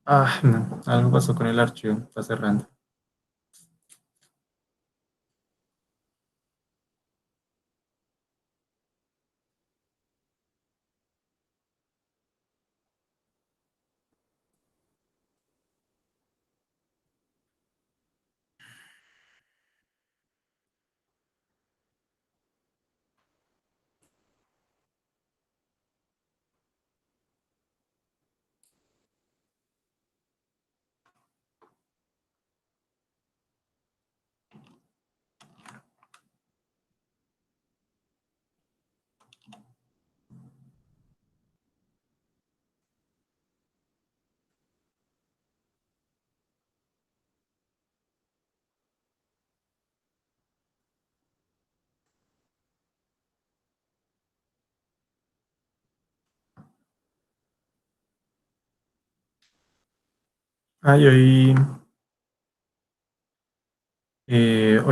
Ah, no, algo pasó con el archivo, está cerrando. Ah, y hoy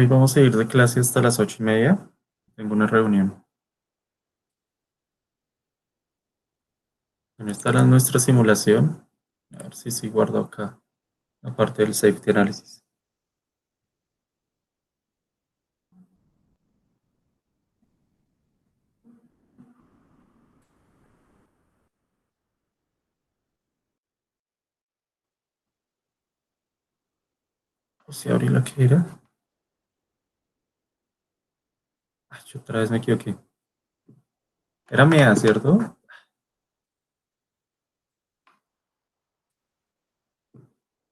vamos a ir de clase hasta las 8:30. Tengo una reunión. Bueno, esta era nuestra simulación. A ver si sí guardo acá, aparte del safety analysis. O si abrí la que era. Ay, yo otra vez me equivoqué. Era MEA, ¿cierto?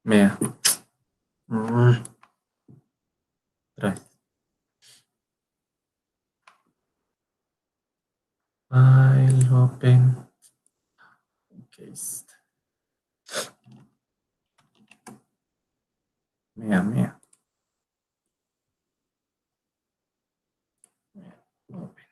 MEA. Mm, Otra vez. File open. Case. MEA, MEA. MEA, open.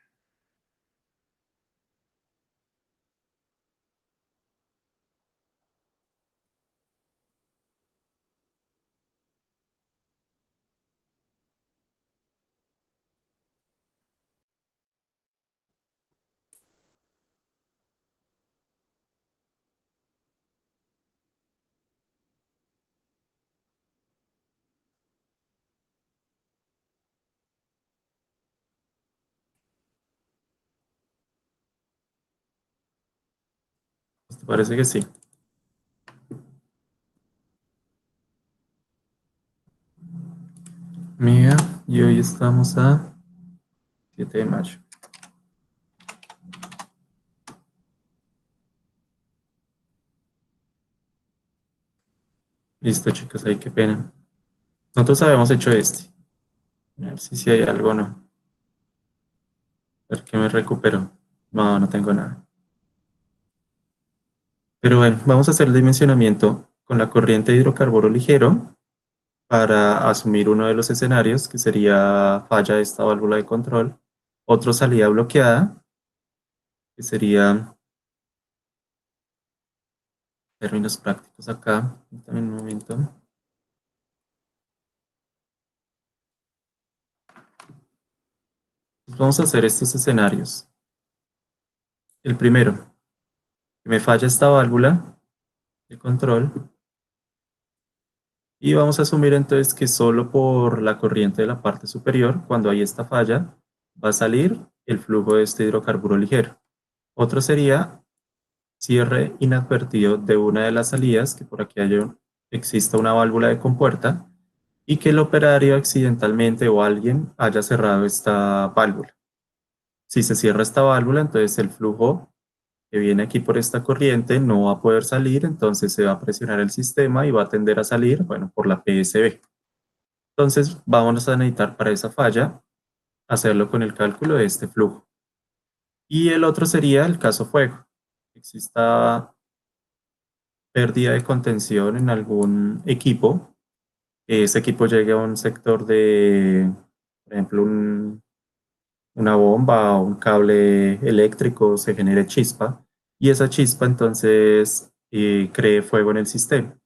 Pues te parece que sí. MEA. Y hoy estamos a 7 de mayo. Listo, chicos, ahí qué pena. Nosotros habíamos hecho este. A ver si hay algo o no. A ver qué me recupero. No, no tengo nada. Pero bueno, vamos a hacer el dimensionamiento con la corriente de hidrocarburo ligero para asumir uno de los escenarios, que sería falla de esta válvula de control. Otro, salida bloqueada, que sería términos prácticos acá. También un momento. Pues vamos a hacer estos escenarios. El primero, que me falla esta válvula de control. Y vamos a asumir entonces que solo por la corriente de la parte superior, cuando hay esta falla, va a salir el flujo de este hidrocarburo ligero. Otro sería cierre inadvertido de una de las salidas, que por aquí exista una válvula de compuerta y que el operario accidentalmente o alguien haya cerrado esta válvula. Si se cierra esta válvula, entonces el flujo que viene aquí por esta corriente no va a poder salir, entonces se va a presionar el sistema y va a tender a salir, bueno, por la PSB. Entonces, vamos a necesitar para esa falla hacerlo con el cálculo de este flujo. Y el otro sería el caso fuego. Exista pérdida de contención en algún equipo, que ese equipo llegue a un sector de, por ejemplo, una bomba o un cable eléctrico, se genere chispa, y esa chispa entonces cree fuego en el sistema.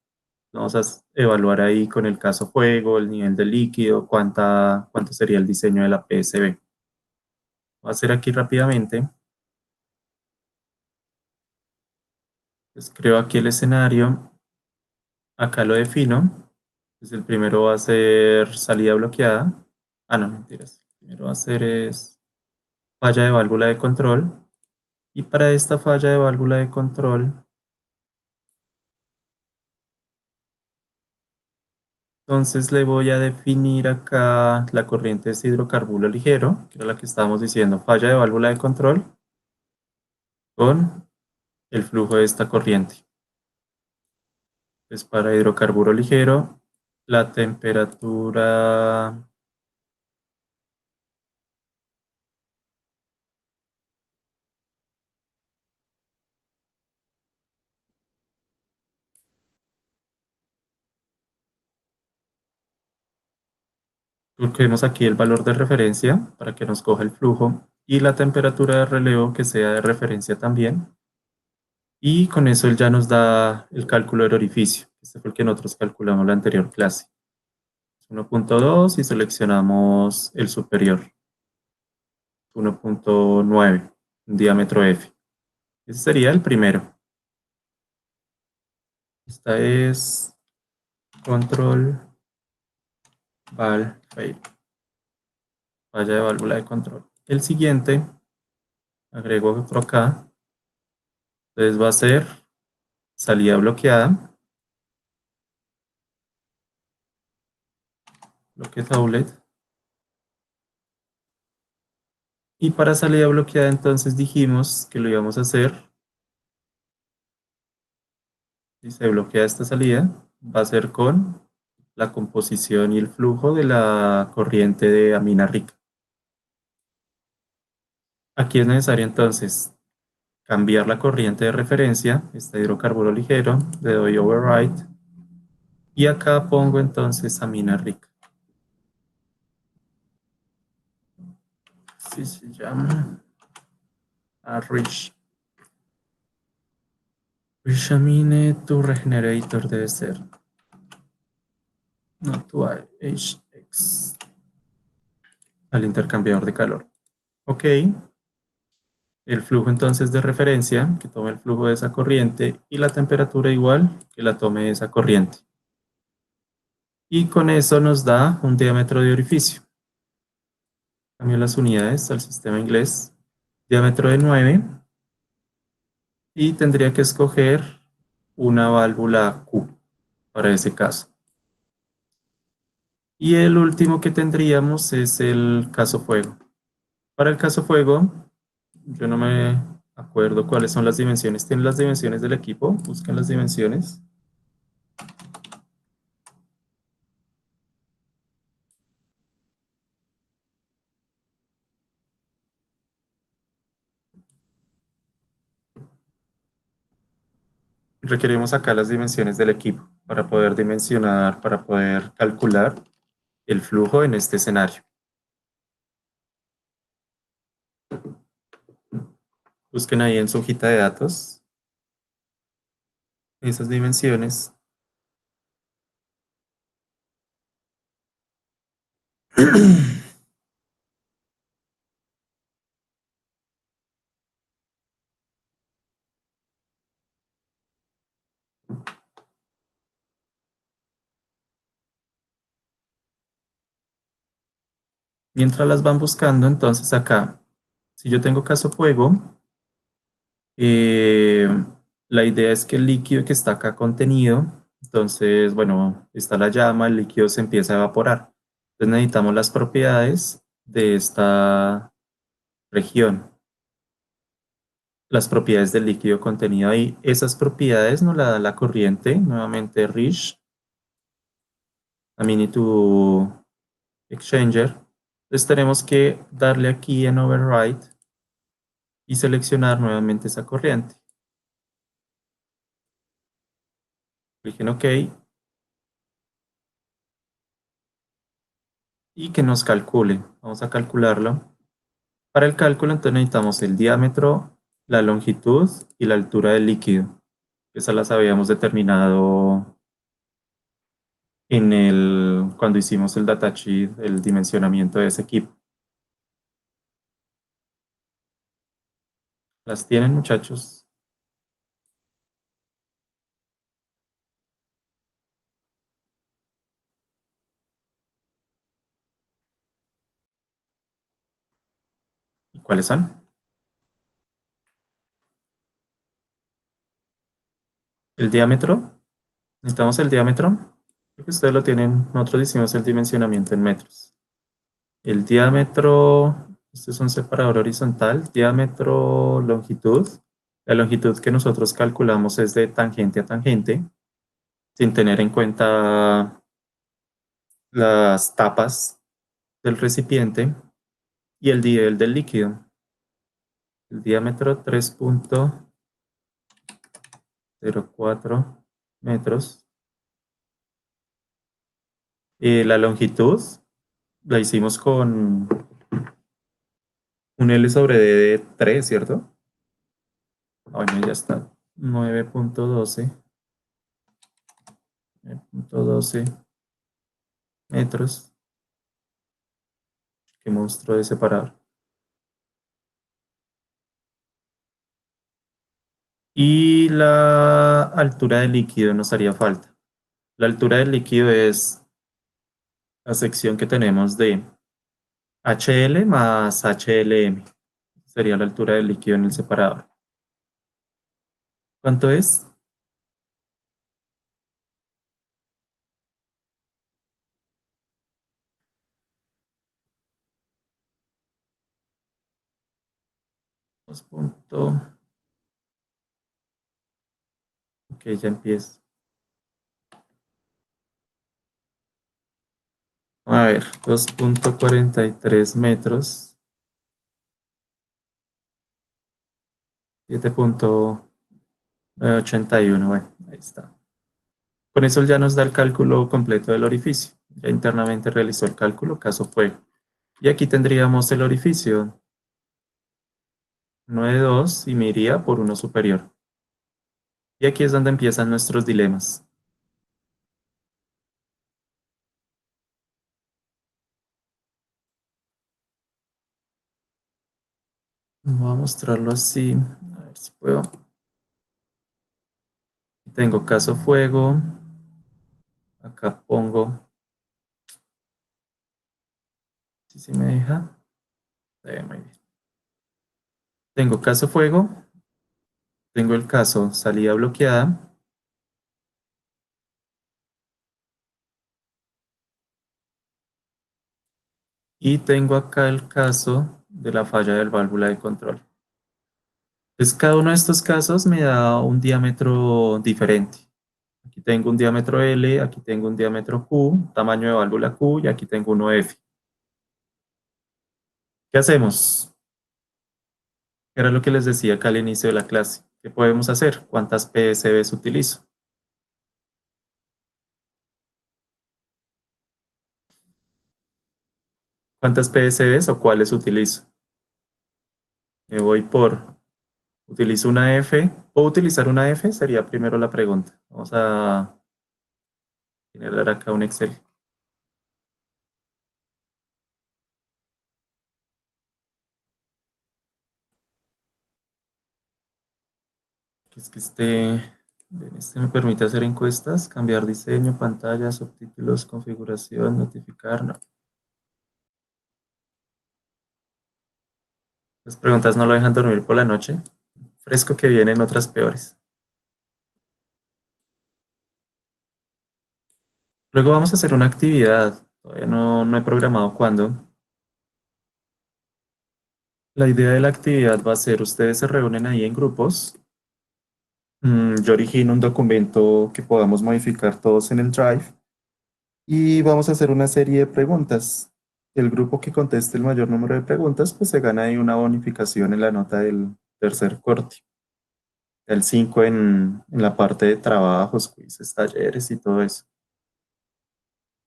Vamos a evaluar ahí con el caso fuego, el nivel de líquido, cuánto sería el diseño de la PSB. Voy a hacer aquí rápidamente. Pues creo aquí el escenario. Acá lo defino. Entonces el primero va a ser salida bloqueada. Ah, no, mentiras. El primero va a ser es falla de válvula de control. Y para esta falla de válvula de control, entonces le voy a definir acá la corriente de este hidrocarburo ligero, que era la que estábamos diciendo, falla de válvula de control, con el flujo de esta corriente. Entonces para hidrocarburo ligero, la temperatura. Busquemos aquí el valor de referencia para que nos coja el flujo y la temperatura de relevo que sea de referencia también. Y con eso él ya nos da el cálculo del orificio. Este fue el que nosotros calculamos en la anterior clase. 1.2 y seleccionamos el superior. 1.9, diámetro F. Ese sería el primero. Esta es control valve fail, falla de válvula de control. El siguiente, agrego otro acá. Entonces va a ser salida bloqueada, bloque outlet. Y para salida bloqueada entonces dijimos que lo íbamos a hacer. Si se bloquea esta salida, va a ser con la composición y el flujo de la corriente de amina rica. Aquí es necesario entonces cambiar la corriente de referencia, este hidrocarburo ligero, le doy override y acá pongo entonces amina rica. Así se llama. Rich. Rich amine to regenerator debe ser. No to HX. Al intercambiador de calor. Ok. El flujo entonces de referencia, que tome el flujo de esa corriente, y la temperatura igual que la tome esa corriente. Y con eso nos da un diámetro de orificio. Cambio las unidades al sistema inglés. Diámetro de 9. Y tendría que escoger una válvula Q para ese caso. Y el último que tendríamos es el caso fuego. Para el caso fuego, yo no me acuerdo cuáles son las dimensiones. ¿Tienen las dimensiones del equipo? Busquen las dimensiones. Requerimos acá las dimensiones del equipo para poder dimensionar, para poder calcular el flujo en este escenario. Busquen ahí en su hojita de datos esas dimensiones. Mientras las van buscando, entonces acá, si yo tengo caso fuego, eh, la idea es que el líquido que está acá contenido, entonces, bueno, está la llama, el líquido se empieza a evaporar. Entonces necesitamos las propiedades de esta región, las propiedades del líquido contenido ahí. Esas propiedades nos la da la corriente, nuevamente Rich, Aminity Exchanger. Entonces tenemos que darle aquí en Override y seleccionar nuevamente esa corriente. Clic en OK y que nos calcule. Vamos a calcularlo. Para el cálculo entonces necesitamos el diámetro, la longitud y la altura del líquido. Esas las habíamos determinado cuando hicimos el datasheet, el dimensionamiento de ese equipo. ¿Las tienen, muchachos? ¿Cuáles son? El diámetro. Necesitamos el diámetro. Creo que ustedes lo tienen. Nosotros hicimos el dimensionamiento en metros. El diámetro, este es un separador horizontal. Diámetro, longitud. La longitud que nosotros calculamos es de tangente a tangente, sin tener en cuenta las tapas del recipiente y el nivel del líquido. El diámetro 3,04 metros. La longitud la hicimos con un L sobre D de 3, ¿cierto? Bueno, ya está. 9,12 metros. Qué monstruo de separar. Y la altura del líquido nos haría falta. La altura del líquido es la sección que tenemos de HL más HLM. Sería la altura del líquido en el separador. ¿Cuánto es? 2 punto. Ok, ya empiezo. A ver, 2,43 metros. 7,81. Bueno, ahí está. Con eso ya nos da el cálculo completo del orificio. Ya internamente realizó el cálculo, caso fue. Y aquí tendríamos el orificio 9,2 y me iría por uno superior. Y aquí es donde empiezan nuestros dilemas. Voy a mostrarlo así. A ver si puedo. Tengo caso fuego. Acá pongo. Si me deja. Muy bien. Tengo caso fuego. Tengo el caso salida bloqueada. Y tengo acá el caso de la falla del válvula de control. Pues cada uno de estos casos me da un diámetro diferente. Aquí tengo un diámetro L, aquí tengo un diámetro Q, tamaño de válvula Q y aquí tengo uno F. ¿Qué hacemos? Era lo que les decía acá al inicio de la clase. ¿Qué podemos hacer? ¿Cuántas PSBs utilizo? ¿Cuántas PSBs o cuáles utilizo? Me voy por, utilizo una F. ¿Puedo utilizar una F? Sería primero la pregunta. Vamos a generar acá un Excel. Que es que este me permite hacer encuestas, cambiar diseño, pantalla, subtítulos, configuración, notificar. No. Las preguntas no lo dejan dormir por la noche. Fresco que vienen otras peores. Luego vamos a hacer una actividad. Todavía no he programado cuándo. La idea de la actividad va a ser, ustedes se reúnen ahí en grupos. Yo origino un documento que podamos modificar todos en el Drive y vamos a hacer una serie de preguntas. El grupo que conteste el mayor número de preguntas, pues se gana ahí una bonificación en la nota del tercer corte. El 5 en la parte de trabajos, quizzes, talleres y todo eso.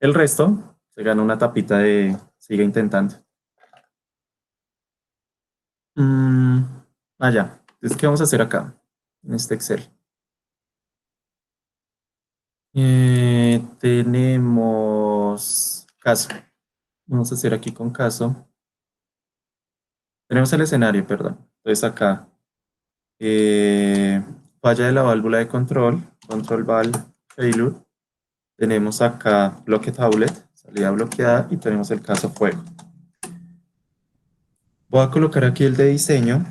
El resto se gana una tapita de sigue intentando. Mm, ya. Entonces, ¿qué vamos a hacer acá? En este Excel. Tenemos caso. Vamos a hacer aquí con caso. Tenemos el escenario, perdón. Entonces acá, falla de la válvula de control, control valve failure. Tenemos acá bloque tablet, salida bloqueada y tenemos el caso fuego. Voy a colocar aquí el de diseño,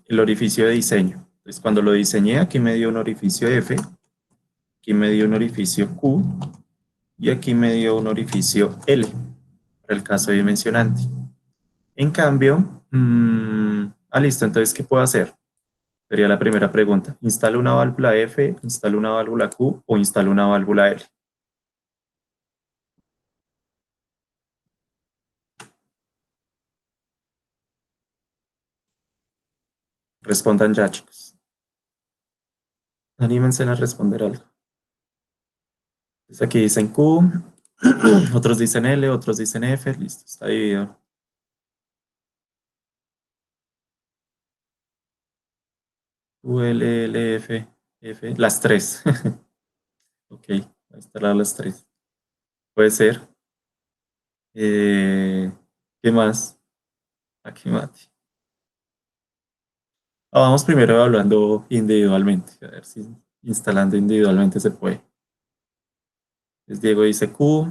el orificio de diseño. Entonces, cuando lo diseñé, aquí me dio un orificio F, aquí me dio un orificio Q y aquí me dio un orificio L, para el caso dimensionante. En cambio, listo, entonces, ¿qué puedo hacer? Sería la primera pregunta. ¿Instalo una válvula F, instalo una válvula Q o instalo una válvula L? Respondan ya, chicos. Anímense a responder algo. Entonces aquí dicen Q, otros dicen L, otros dicen F, listo, está dividido. Q, L, L, F, F, las tres. Ok, voy a instalar las tres. Puede ser. Eh, ¿Qué más? Aquí mate. Vamos primero evaluando individualmente, a ver si instalando individualmente se puede. Entonces Diego dice Q.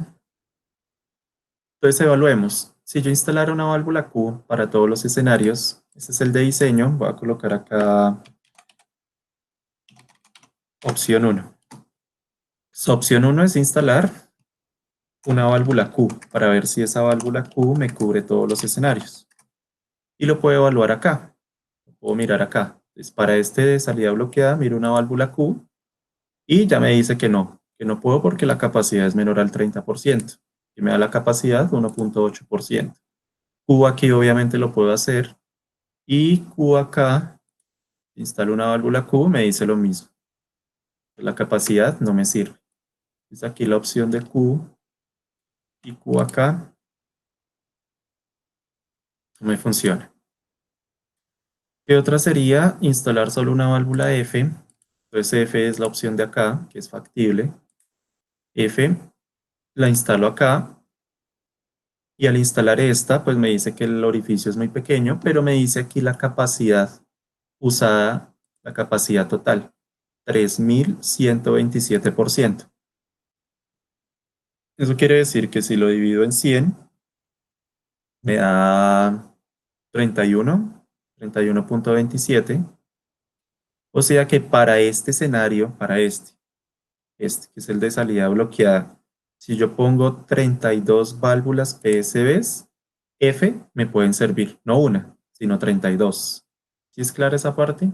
Entonces evaluemos. Si yo instalara una válvula Q para todos los escenarios, este es el de diseño, voy a colocar acá opción 1. Su opción 1 es instalar una válvula Q para ver si esa válvula Q me cubre todos los escenarios. Y lo puedo evaluar acá. Lo puedo mirar acá. Entonces, para este de salida bloqueada, miro una válvula Q y ya me dice que no puedo porque la capacidad es menor al 30%. Y me da la capacidad 1.8%. Q aquí obviamente lo puedo hacer. Y Q acá, instalo una válvula Q, me dice lo mismo. La capacidad no me sirve. Entonces aquí la opción de Q y Q acá no me funciona. ¿Qué otra sería? Instalar solo una válvula F. Entonces F es la opción de acá, que es factible. F, la instalo acá. Y al instalar esta, pues me dice que el orificio es muy pequeño, pero me dice aquí la capacidad usada, la capacidad total, 3127%. Eso quiere decir que si lo divido en 100, me da 31.27. O sea que para este escenario, para que es el de salida bloqueada, si yo pongo 32 válvulas PSBs, F me pueden servir, no una, sino 32. ¿Sí es clara esa parte?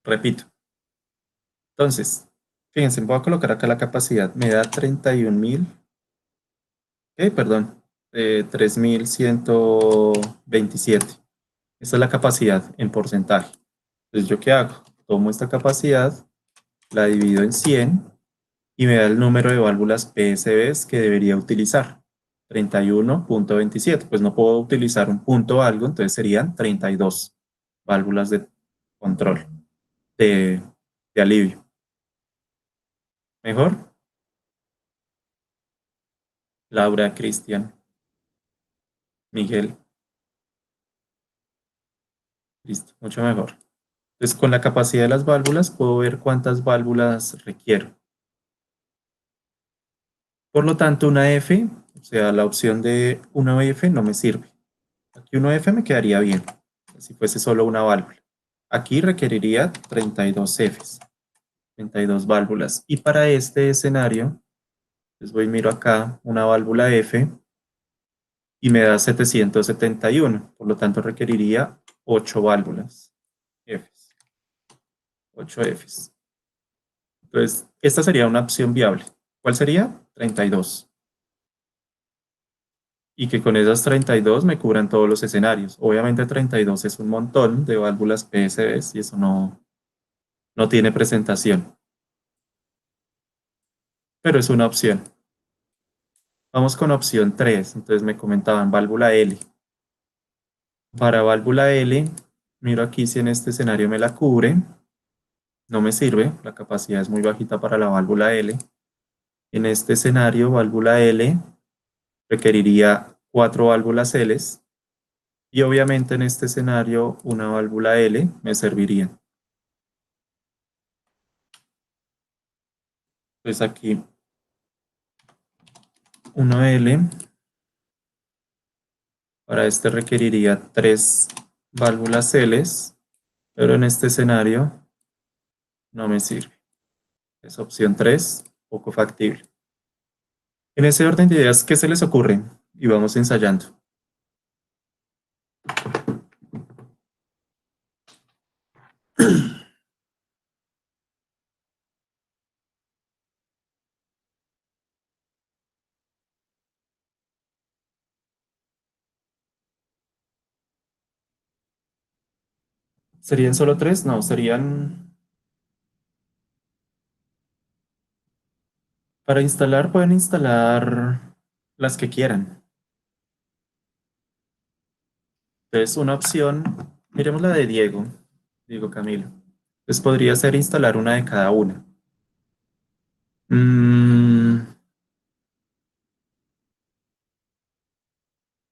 Repito. Entonces, fíjense, voy a colocar acá la capacidad. Me da 31.000, perdón, 3.127. Esta es la capacidad en porcentaje. Entonces, ¿yo qué hago? Tomo esta capacidad, la divido en 100 y me da el número de válvulas PSBs que debería utilizar. 31.27. Pues no puedo utilizar un punto algo, entonces serían 32 válvulas de control, de, de alivio. ¿Mejor? Laura, Cristian, Miguel. Listo, mucho mejor. Entonces, con la capacidad de las válvulas puedo ver cuántas válvulas requiero. Por lo tanto, una F, o sea, la opción de una F no me sirve. Aquí una F me quedaría bien, si fuese solo una válvula. Aquí requeriría 32 Fs, 32 válvulas. Y para este escenario, pues voy y miro acá una válvula F y me da 771. Por lo tanto, requeriría 8 válvulas Fs, 8 Fs. Entonces, esta sería una opción viable. ¿Cuál sería? 32. Y que con esas 32 me cubran todos los escenarios. Obviamente 32 es un montón de válvulas PSBs y eso no tiene presentación, pero es una opción. Vamos con opción 3. Entonces me comentaban válvula L. Para válvula L, miro aquí si en este escenario me la cubre. No me sirve, la capacidad es muy bajita para la válvula L. En este escenario, válvula L requeriría 4 válvulas L Y obviamente en este escenario una válvula L me serviría. Pues aquí una L, para este requeriría 3 válvulas L, pero en este escenario no me sirve. Es opción 3, poco factible. En ese orden de ideas, ¿qué se les ocurre? Y vamos ensayando. ¿Serían solo 3? No, serían... Para instalar, pueden instalar las que quieran. Entonces, una opción, miremos la de Diego Camilo. Pues podría ser instalar una de cada una. Mm,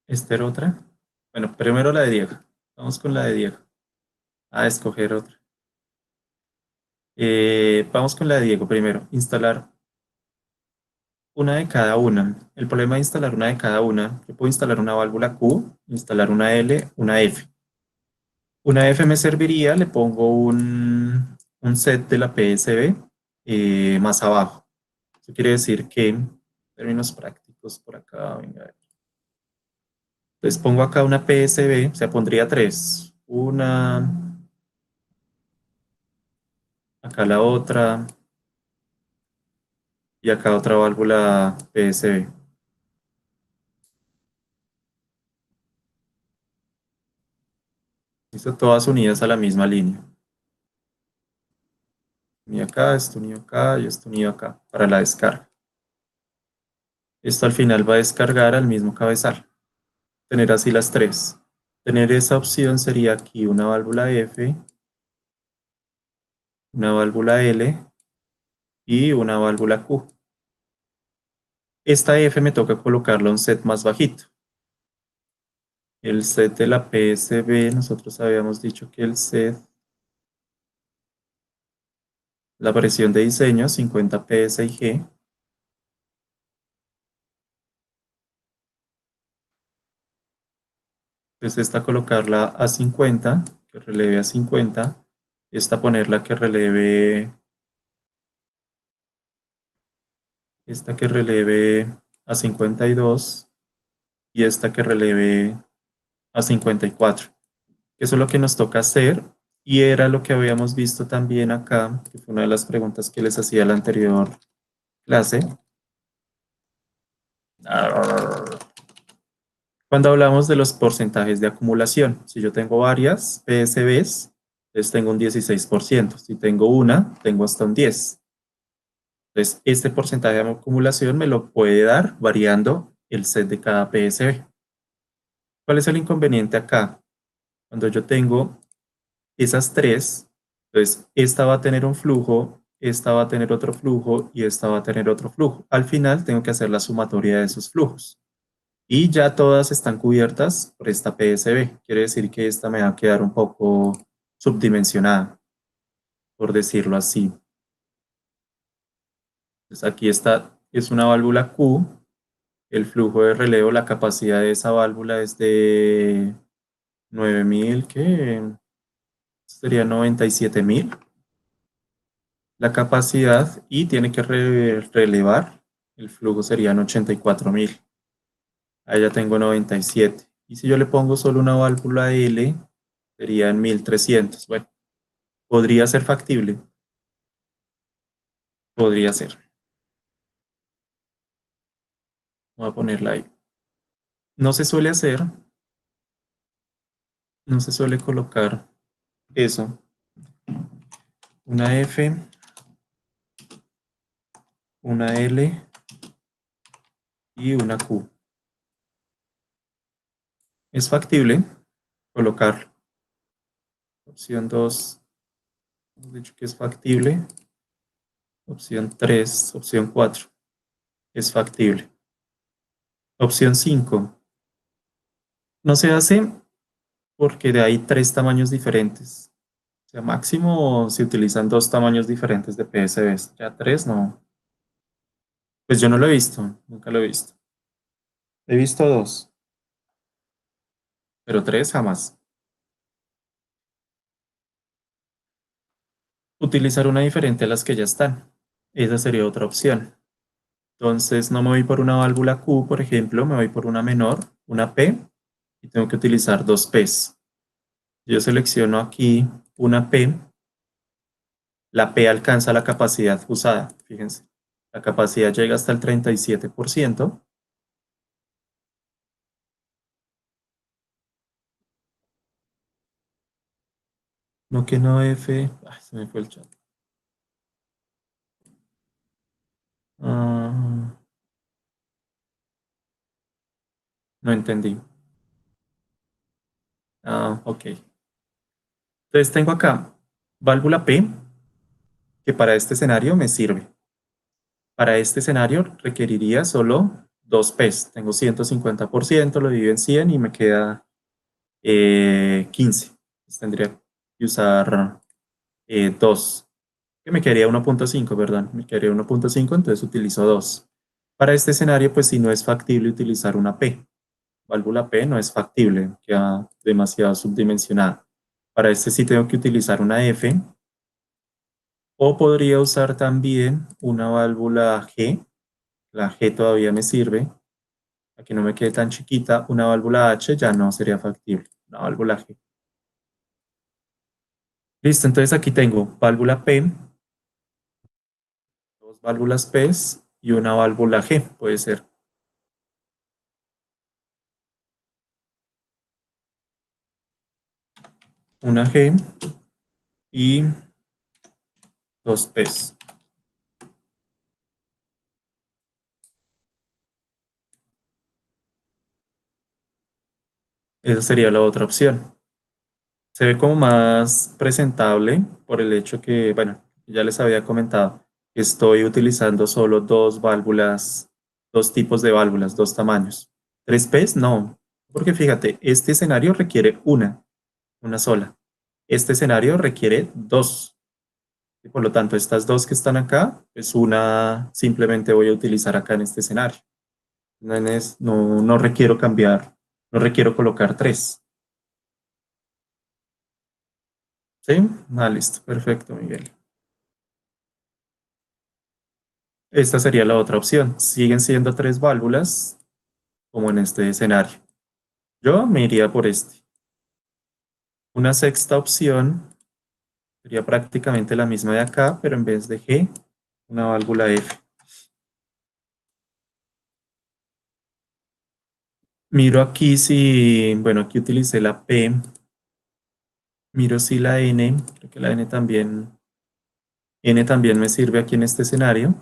¿Esta era otra? Bueno, primero la de Diego. Vamos con la de Diego. A escoger otra. Vamos con la de Diego primero. Instalar una de cada una. El problema de instalar una de cada una, yo puedo instalar una válvula Q, instalar una L, una F. Una F me serviría, le pongo un set de la PSB más abajo. Eso quiere decir que, en términos prácticos, por acá, venga. Entonces pongo acá una PSB, o sea, pondría tres. Una, acá la otra, y acá otra válvula PSB. Listo, todas unidas a la misma línea. Unido acá, esto unido acá y esto unido acá, para la descarga. Esto al final va a descargar al mismo cabezal. Tener así las tres. Tener esa opción sería aquí una válvula F, una válvula L y una válvula Q. Esta F me toca colocarla a un set más bajito. El set de la PSB, nosotros habíamos dicho que el set, la presión de diseño, 50 PSIG. Entonces esta colocarla a 50, que releve a 50. Esta ponerla que releve, esta que releve a 52 y esta que releve a 54. Eso es lo que nos toca hacer y era lo que habíamos visto también acá, que fue una de las preguntas que les hacía en la anterior clase. Cuando hablamos de los porcentajes de acumulación, si yo tengo varias PSBs, entonces tengo un 16%. Si tengo una, tengo hasta un 10%. Entonces, este porcentaje de acumulación me lo puede dar variando el set de cada PSB. ¿Cuál es el inconveniente acá? Cuando yo tengo esas tres, entonces esta va a tener un flujo, esta va a tener otro flujo y esta va a tener otro flujo. Al final tengo que hacer la sumatoria de esos flujos. Y ya todas están cubiertas por esta PSB. Quiere decir que esta me va a quedar un poco subdimensionada, por decirlo así. Entonces aquí está, es una válvula Q. El flujo de relevo, la capacidad de esa válvula es de 9.000, ¿qué? Sería 97.000 la capacidad y tiene que relevar, el flujo serían 84.000. Ahí ya tengo 97. Y si yo le pongo solo una válvula L, serían 1.300. Bueno, podría ser factible. Podría ser. Voy a ponerla ahí. No se suele hacer, no se suele colocar eso. Una F, una L y una Q. Es factible colocarlo. Opción 2, hemos dicho que es factible. Opción 3, opción 4, es factible. Opción 5, no se hace porque de ahí tres tamaños diferentes. O sea, máximo se utilizan dos tamaños diferentes de PSBs. Ya tres no. Pues yo no lo he visto, nunca lo he visto. He visto dos, pero tres jamás. Utilizar una diferente a las que ya están. Esa sería otra opción. Entonces no me voy por una válvula Q, por ejemplo, me voy por una menor, una P, y tengo que utilizar dos Ps. Yo selecciono aquí una P, la P alcanza la capacidad usada, fíjense. La capacidad llega hasta el 37%. No que no F, se me fue el chat. Ah, no entendí. Ok. Entonces tengo acá válvula P, que para este escenario me sirve. Para este escenario requeriría solo dos P's. Tengo 150%, lo divido en 100 y me queda 15. Entonces tendría que usar 2, que me quedaría 1.5, perdón. Me quedaría 1.5, entonces utilizo 2. Para este escenario, pues si no es factible utilizar una P. Válvula P no es factible, queda demasiado subdimensionada. Para este sí tengo que utilizar una F, o podría usar también una válvula G. La G todavía me sirve. Para que no me quede tan chiquita, una válvula H ya no sería factible. Una válvula G. Listo, entonces aquí tengo válvula P, dos válvulas P y una válvula G, puede ser. Una G y dos P. Esa sería la otra opción. Se ve como más presentable por el hecho que, bueno, ya les había comentado, que estoy utilizando solo dos válvulas, dos tipos de válvulas, dos tamaños. ¿Tres P's? No, porque fíjate, este escenario requiere una sola. Este escenario requiere dos. Y por lo tanto, estas dos que están acá, pues una simplemente voy a utilizar acá en este escenario. No requiero cambiar, no requiero colocar tres. ¿Sí? Listo, perfecto, Miguel. Esta sería la otra opción. Siguen siendo tres válvulas, como en este escenario. Yo me iría por este. Una sexta opción sería prácticamente la misma de acá, pero en vez de G, una válvula F. Miro aquí si, bueno, aquí utilicé la P. Miro si la N, creo que la N también me sirve aquí en este escenario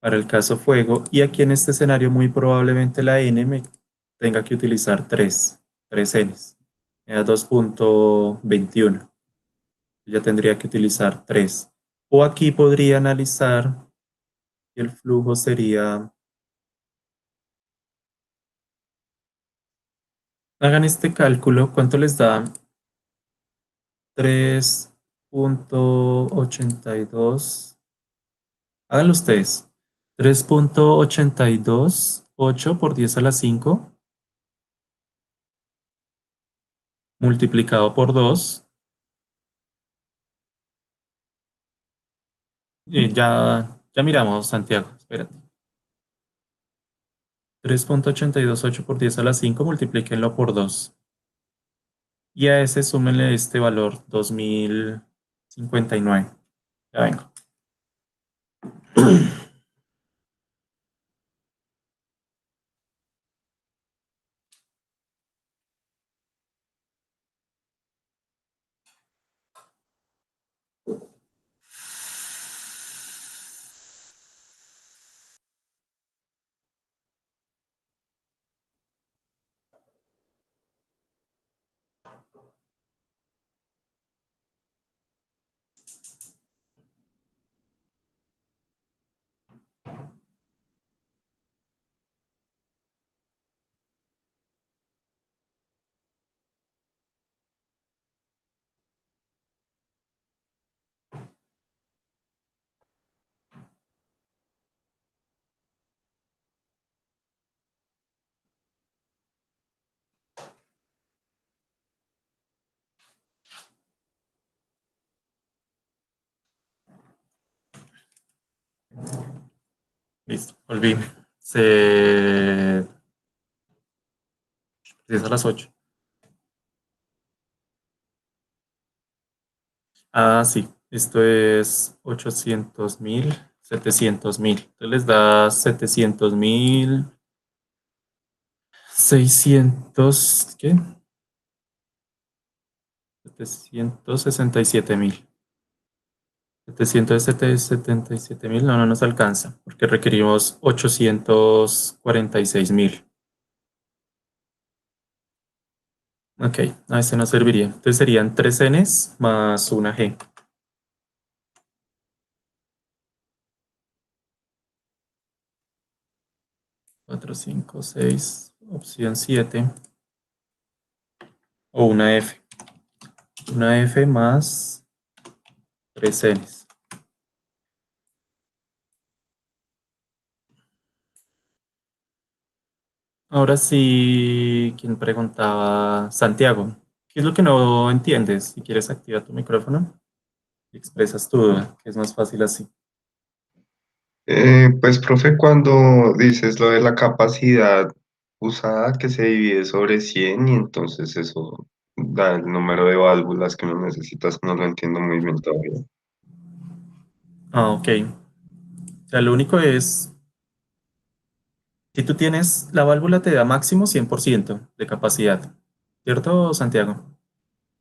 para el caso fuego. Y aquí en este escenario muy probablemente la N me tenga que utilizar tres Ns. Me da 2.21. Ya tendría que utilizar 3. O aquí podría analizar que el flujo sería, hagan este cálculo, ¿cuánto les da? 3.82. Háganlo ustedes. 3.828 por 10 a la 5 multiplicado por 2. Ya miramos, Santiago. Espérate. 3.828 por 10 a la 5 multiplíquenlo por 2. Y a ese súmenle este valor, 2059. Ya vengo. Listo, volví. Se... Es a las 8. Ah, sí, esto es 800.000, 700.000. Entonces les da 700.000, 600, ¿qué? 767.000. 777.000, no, no nos alcanza, porque requerimos 846.000. Ok, a este no serviría. Entonces serían 3 Ns más una G. 4, 5, 6, opción 7. O una F. Una F más 3 Ns. Ahora sí, ¿quién preguntaba? Santiago. ¿Qué es lo que no entiendes? Si quieres, activa tu micrófono y expresas tu duda, que es más fácil así. Pues, profe, cuando dices lo de la capacidad usada que se divide sobre 100 y entonces eso da el número de válvulas que uno necesitas, no lo entiendo muy bien todavía. Ah, ok. O sea, lo único es, si tú tienes, la válvula te da máximo 100% de capacidad, ¿cierto, Santiago?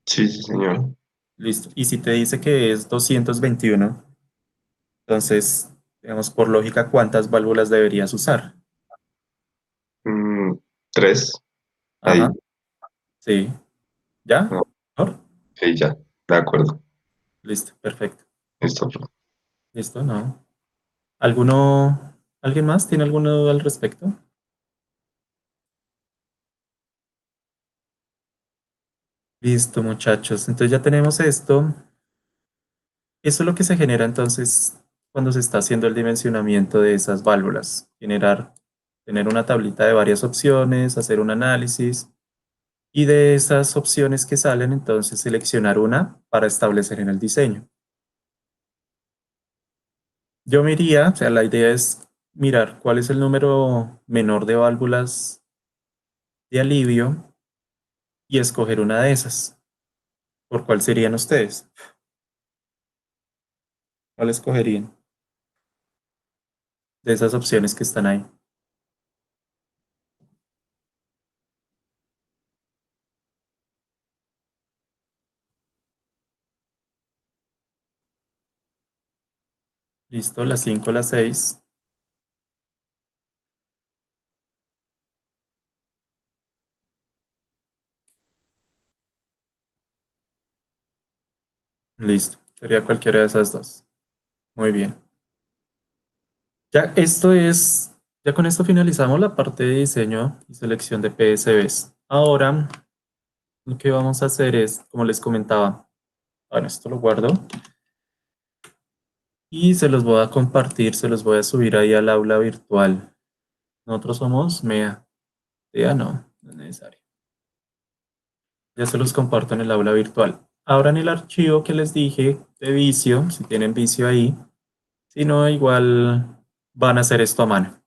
Sí, sí, señor. Listo. Y si te dice que es 221, entonces, digamos, por lógica, ¿cuántas válvulas deberías usar? Mm, tres, ahí. Ajá, sí. ¿Ya? No, ¿Mejor? ok, ya, de acuerdo. Listo, perfecto. Listo, profe. Listo, no. ¿Alguien más tiene alguna duda al respecto? Listo, muchachos. Entonces ya tenemos esto. Eso es lo que se genera entonces cuando se está haciendo el dimensionamiento de esas válvulas. Tener una tablita de varias opciones, hacer un análisis y de esas opciones que salen, entonces seleccionar una para establecer en el diseño. Yo me iría, o sea, la idea es mirar cuál es el número menor de válvulas de alivio y escoger una de esas. ¿Por cuál serían ustedes? ¿Cuál escogerían de esas opciones que están ahí? Listo, las 5, las 6. Listo, sería cualquiera de esas dos. Muy bien. Ya con esto finalizamos la parte de diseño y selección de PSBs. Ahora, lo que vamos a hacer es, como les comentaba, bueno, esto lo guardo y se los voy a compartir, se los voy a subir ahí al aula virtual. Nosotros somos MEA. Ya no, no es necesario. Ya se los comparto en el aula virtual. Abran el archivo que les dije de vicio, si tienen vicio ahí. Si no, igual van a hacer esto a mano.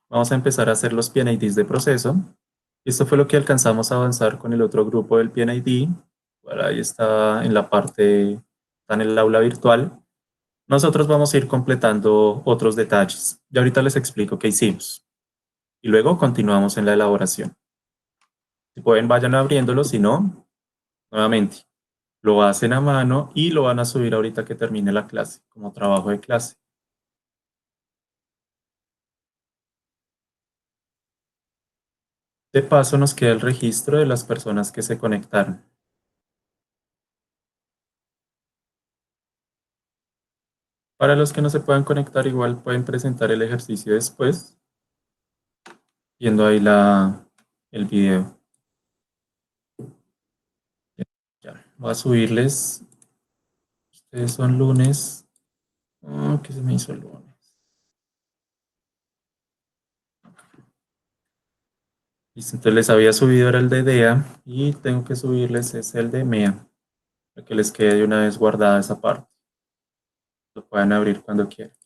Vamos a empezar a hacer los PNIDs de proceso. Esto fue lo que alcanzamos a avanzar con el otro grupo del PNID. Bueno, ahí está en la parte, está en el aula virtual. Nosotros vamos a ir completando otros detalles. Y ahorita les explico qué hicimos. Y luego continuamos en la elaboración. Si pueden, vayan abriéndolo. Si no, nuevamente, lo hacen a mano y lo van a subir ahorita que termine la clase, como trabajo de clase. De paso, nos queda el registro de las personas que se conectaron. Para los que no se puedan conectar, igual pueden presentar el ejercicio después, viendo ahí el video. Ya, voy a subirles. Ustedes son lunes. Oh, ¿qué se me hizo el lunes? Listo, entonces les había subido era el de DEA y tengo que subirles es el de MEA, para que les quede de una vez guardada esa parte. Lo puedan abrir cuando quieran.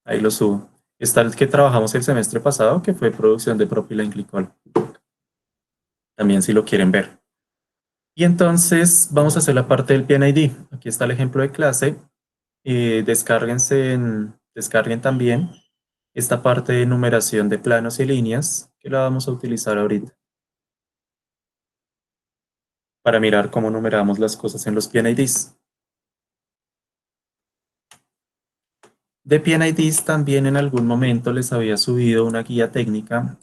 Ahí lo subo. Está el que trabajamos el semestre pasado, que fue producción de propilenglicol. También si lo quieren ver. Y entonces vamos a hacer la parte del PNID. Aquí está el ejemplo de clase. Descarguen también esta parte de numeración de planos y líneas, que la vamos a utilizar ahorita para mirar cómo numeramos las cosas en los PNIDs. De PNIDs también en algún momento les había subido una guía técnica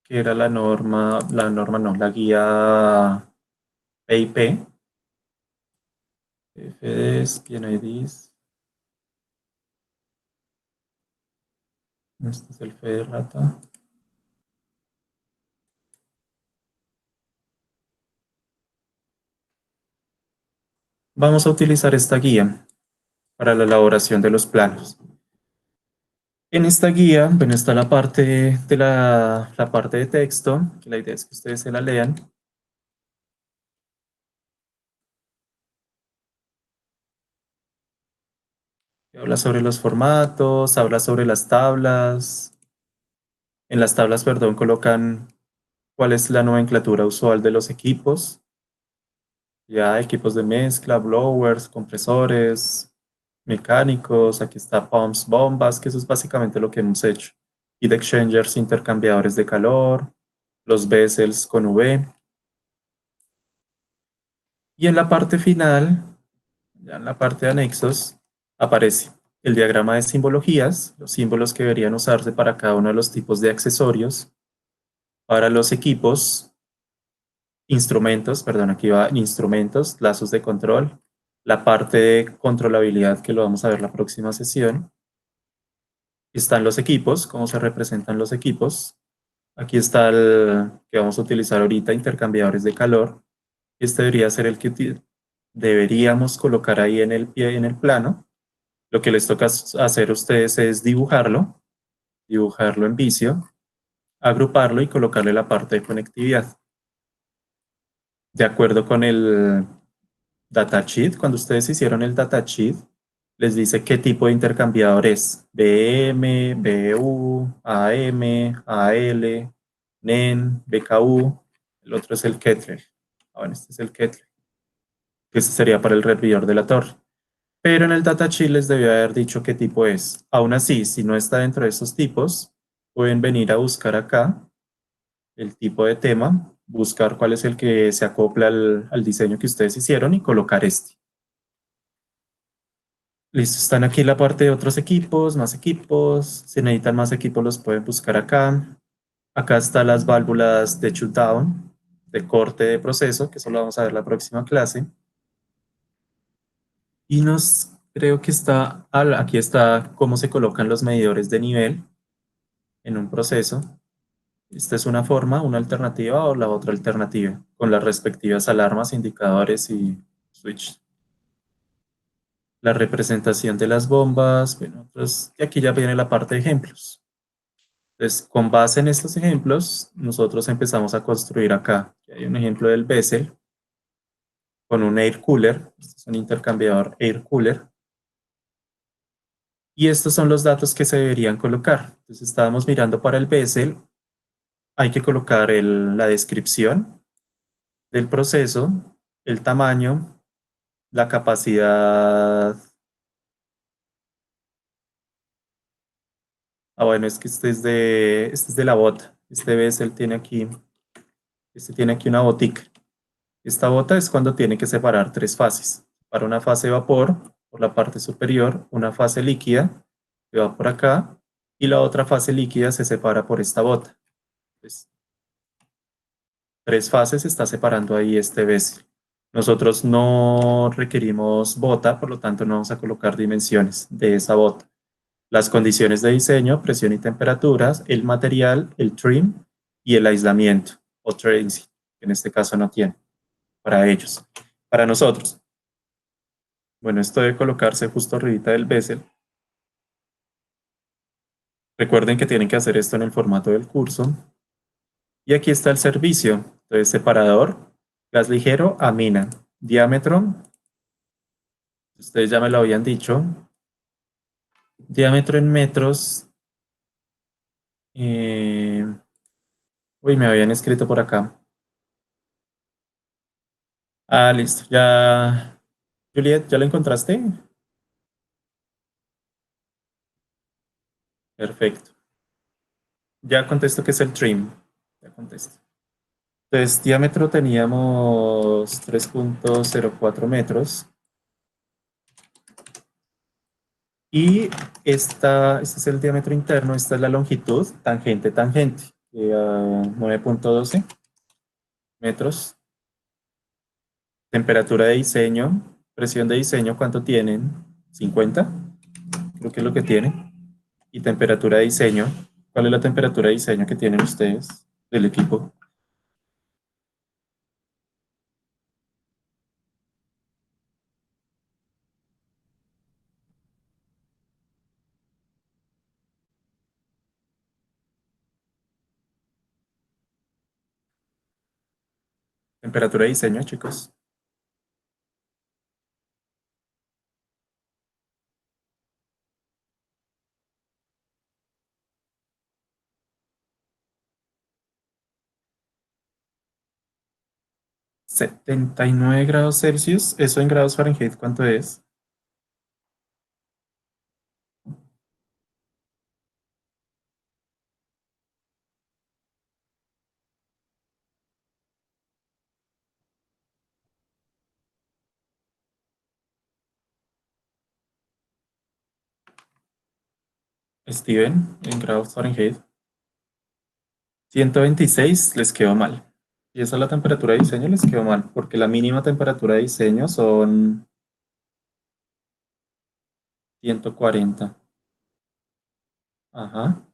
que era la guía PIP, FDs, PNIDs. Este es el FEDERATA. Vamos a utilizar esta guía para la elaboración de los planos. En esta guía, bueno, está la parte de la parte de texto, que la idea es que ustedes se la lean. Habla sobre los formatos, habla sobre las tablas. En las tablas, perdón, colocan cuál es la nomenclatura usual de los equipos. Ya equipos de mezcla, blowers, compresores, mecánicos, aquí está pumps, bombas, que eso es básicamente lo que hemos hecho. Heat exchangers, intercambiadores de calor, los vessels con V. Y en la parte final, ya en la parte de anexos, aparece el diagrama de simbologías, los símbolos que deberían usarse para cada uno de los tipos de accesorios, para los equipos, instrumentos, perdón, aquí va instrumentos, lazos de control, la parte de controlabilidad que lo vamos a ver la próxima sesión. Están los equipos, cómo se representan los equipos. Aquí está el que vamos a utilizar ahorita, intercambiadores de calor. Este debería ser el que deberíamos colocar ahí en el pie, en el plano. Lo que les toca hacer a ustedes es dibujarlo en vicio, agruparlo y colocarle la parte de conectividad. De acuerdo con el datasheet, cuando ustedes hicieron el datasheet, les dice qué tipo de intercambiador es. BM, BU, AM, AL, NEN, BKU. El otro es el Kettler. Bueno, este es el Kettler. Este sería para el servidor de la torre. Pero en el datasheet les debió haber dicho qué tipo es. Aún así, si no está dentro de esos tipos, pueden venir a buscar acá el tipo de tema, buscar cuál es el que se acopla al diseño que ustedes hicieron y colocar este. Listo, están aquí la parte de otros equipos, más equipos. Si necesitan más equipos los pueden buscar acá. Acá están las válvulas de shutdown, de corte de proceso, que eso lo vamos a ver la próxima clase. Y creo que aquí está cómo se colocan los medidores de nivel en un proceso. Esta es una forma, una alternativa o la otra alternativa, con las respectivas alarmas, indicadores y switch. La representación de las bombas, bueno, pues aquí ya viene la parte de ejemplos. Entonces, con base en estos ejemplos, nosotros empezamos a construir acá. Aquí hay un ejemplo del Bessel con un air cooler. Este es un intercambiador air cooler. Y estos son los datos que se deberían colocar. Entonces, estábamos mirando para el Bessel. Hay que colocar la descripción del proceso, el tamaño, la capacidad. Bueno, es que este es de la bota. Este tiene aquí una botica. Esta bota es cuando tiene que separar tres fases. Para una fase de vapor, por la parte superior, una fase líquida, que va por acá, y la otra fase líquida se separa por esta bota. Entonces, tres fases está separando ahí este bezel. Nosotros no requerimos bota, por lo tanto no vamos a colocar dimensiones de esa bota. Las condiciones de diseño, presión y temperaturas, el material, el trim y el aislamiento o tracing, que en este caso no tiene para ellos. Para nosotros, bueno, esto debe colocarse justo arribita del bezel. Recuerden que tienen que hacer esto en el formato del curso. Y aquí está el servicio. Entonces, separador, gas ligero, amina, diámetro. Ustedes ya me lo habían dicho. Diámetro en metros. eh, Uy, me habían escrito por acá. Ah, listo. Ya. Juliet, ¿ya lo encontraste? Perfecto. Ya contesto que es el trim. Ya contesto. Entonces, diámetro teníamos 3,04 metros. Y este es el diámetro interno, esta es la longitud, tangente, tangente, 9,12 metros. Temperatura de diseño, presión de diseño, ¿cuánto tienen? 50, creo que es lo que tienen. Y temperatura de diseño, ¿cuál es la temperatura de diseño que tienen ustedes del equipo? Temperatura de diseño, chicos. 79 grados Celsius, ¿eso en grados Fahrenheit cuánto es? Steven, en grados Fahrenheit. 126 les quedó mal. Y esa es la temperatura de diseño, les quedó mal, porque la mínima temperatura de diseño son 140. Ajá.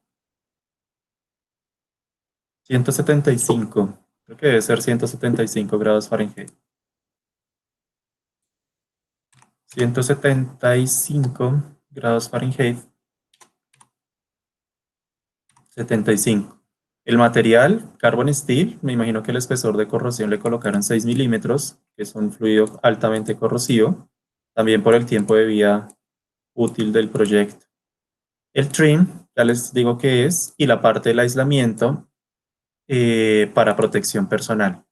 175. Creo que debe ser 175 grados Fahrenheit. 175 grados Fahrenheit. 75. El material, carbon steel, me imagino que el espesor de corrosión le colocaron 6 milímetros, que es un fluido altamente corrosivo, también por el tiempo de vida útil del proyecto. El trim, ya les digo qué es, y la parte del aislamiento para protección personal.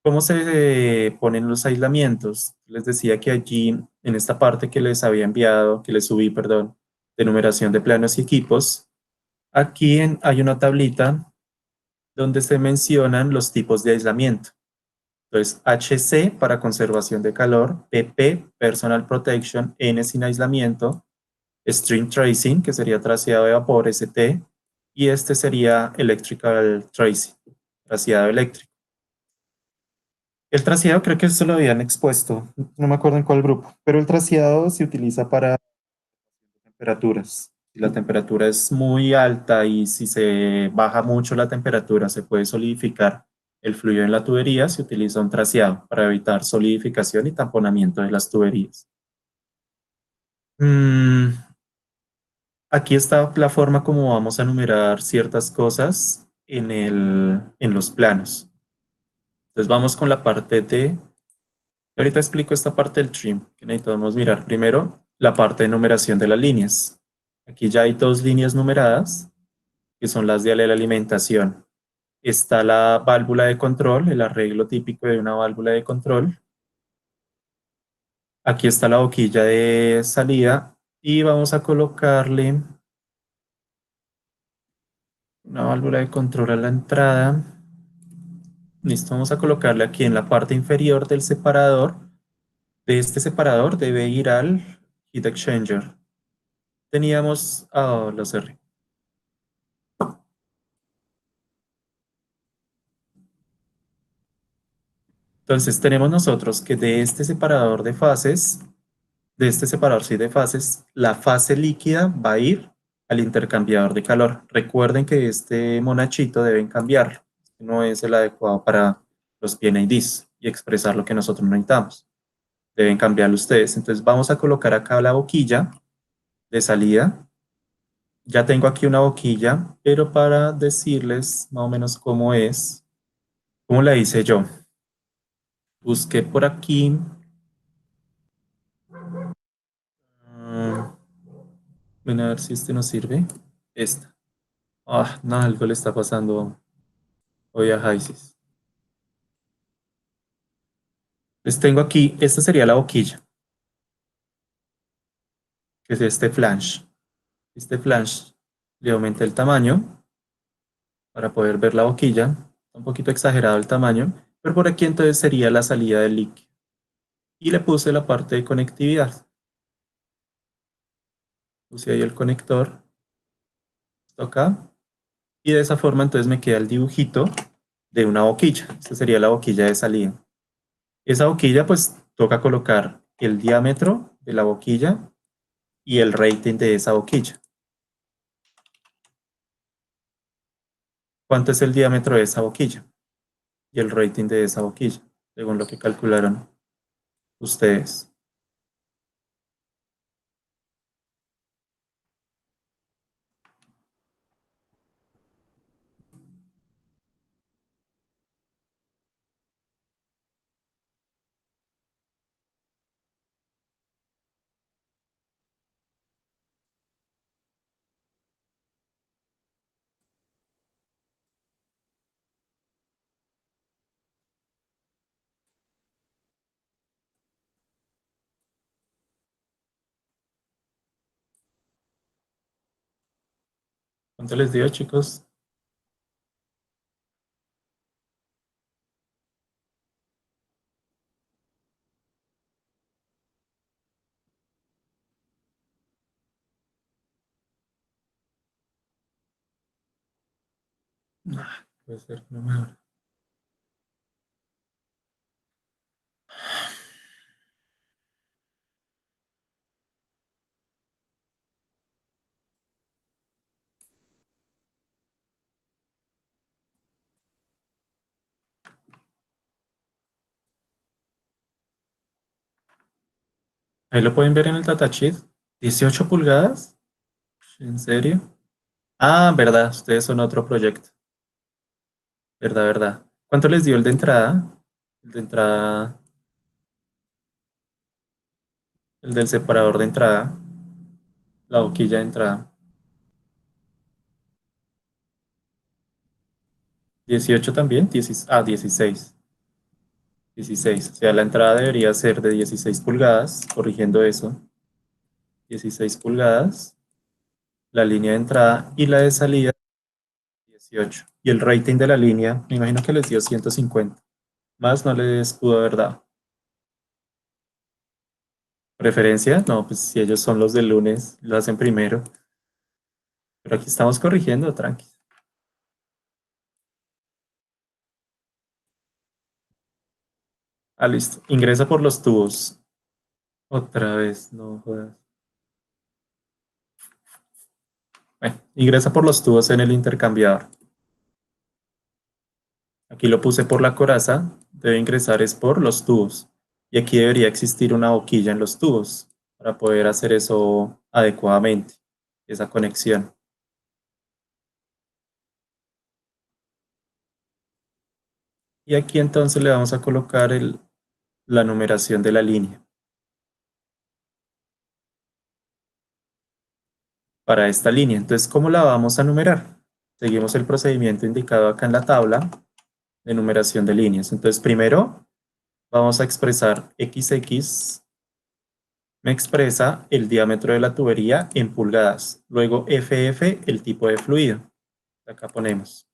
¿Cómo se ponen los aislamientos? Les decía que allí, en esta parte que les había enviado, que les subí, perdón, de numeración de planos y equipos, hay una tablita donde se mencionan los tipos de aislamiento. Entonces, HC para conservación de calor, PP, Personal Protection, N sin aislamiento, Stream Tracing, que sería traseado de vapor, ST, y este sería Electrical Tracing, traseado eléctrico. El traseado creo que eso lo habían expuesto, no me acuerdo en cuál grupo, pero el traseado se utiliza para temperaturas. Si la temperatura es muy alta y si se baja mucho la temperatura, se puede solidificar el fluido en la tubería, se utiliza un traseado para evitar solidificación y tamponamiento de las tuberías. Mm, Aquí está la forma como vamos a numerar ciertas cosas en los planos. Entonces vamos con la parte de... Ahorita explico esta parte del trim, que necesitamos mirar primero la parte de numeración de las líneas. Aquí ya hay dos líneas numeradas, que son las de la alimentación. Está la válvula de control, el arreglo típico de una válvula de control. Aquí está la boquilla de salida y vamos a colocarle una válvula de control a la entrada. Listo, vamos a colocarle aquí en la parte inferior del separador. De este separador debe ir al heat exchanger. Teníamos, lo cerré. Entonces tenemos nosotros que de este separador de fases, de este separador sí de fases, la fase líquida va a ir al intercambiador de calor. Recuerden que este monachito deben cambiarlo. No es el adecuado para los PNIDs y expresar lo que nosotros necesitamos. Deben cambiarlo ustedes. Entonces vamos a colocar acá la boquilla de salida. Ya tengo aquí una boquilla, pero para decirles más o menos cómo es, cómo la hice yo. Busqué por aquí Bueno, a ver si este nos sirve. Esta. Ah, no, algo le está pasando hoy a Jaisis. Les tengo aquí, esta sería la boquilla, que es este flange. Este flange le aumenta el tamaño para poder ver la boquilla. Está un poquito exagerado el tamaño, pero por aquí entonces sería la salida del líquido. Y le puse la parte de conectividad. Puse ahí el conector, esto acá, y de esa forma entonces me queda el dibujito de una boquilla. Esta sería la boquilla de salida. Esa boquilla pues toca colocar el diámetro de la boquilla y el rating de esa boquilla. ¿Cuánto es el diámetro de esa boquilla? Y el rating de esa boquilla, según lo que calcularon ustedes. ¿Cuánto les dio, chicos? Ah, puede ser que no me abra. Ahí lo pueden ver en el datasheet. 18 pulgadas. ¿En serio? Ah, verdad, ustedes son otro proyecto. Verdad, verdad. ¿Cuánto les dio el de entrada? El de entrada, el del separador de entrada, la boquilla de entrada. 18 también, 16, 16. 16. O sea, la entrada debería ser de 16 pulgadas, corrigiendo eso. 16 pulgadas, la línea de entrada y la de salida 18. Y el rating de la línea, me imagino que les dio 150. Más no les pudo haber dado. ¿Preferencia? No, pues si ellos son los del lunes, lo hacen primero. Pero aquí estamos corrigiendo, tranqui. Ah, listo. Ingresa por los tubos. Otra vez, no jodas. Bueno, ingresa por los tubos en el intercambiador. Aquí lo puse por la coraza. Debe ingresar es por los tubos. Y aquí debería existir una boquilla en los tubos para poder hacer eso adecuadamente, esa conexión. Y aquí entonces le vamos a colocar la numeración de la línea para esta línea. Entonces, ¿cómo la vamos a numerar? Seguimos el procedimiento indicado acá en la tabla de numeración de líneas. Entonces, primero vamos a expresar XX, me expresa el diámetro de la tubería en pulgadas. Luego FF, el tipo de fluido. Acá ponemos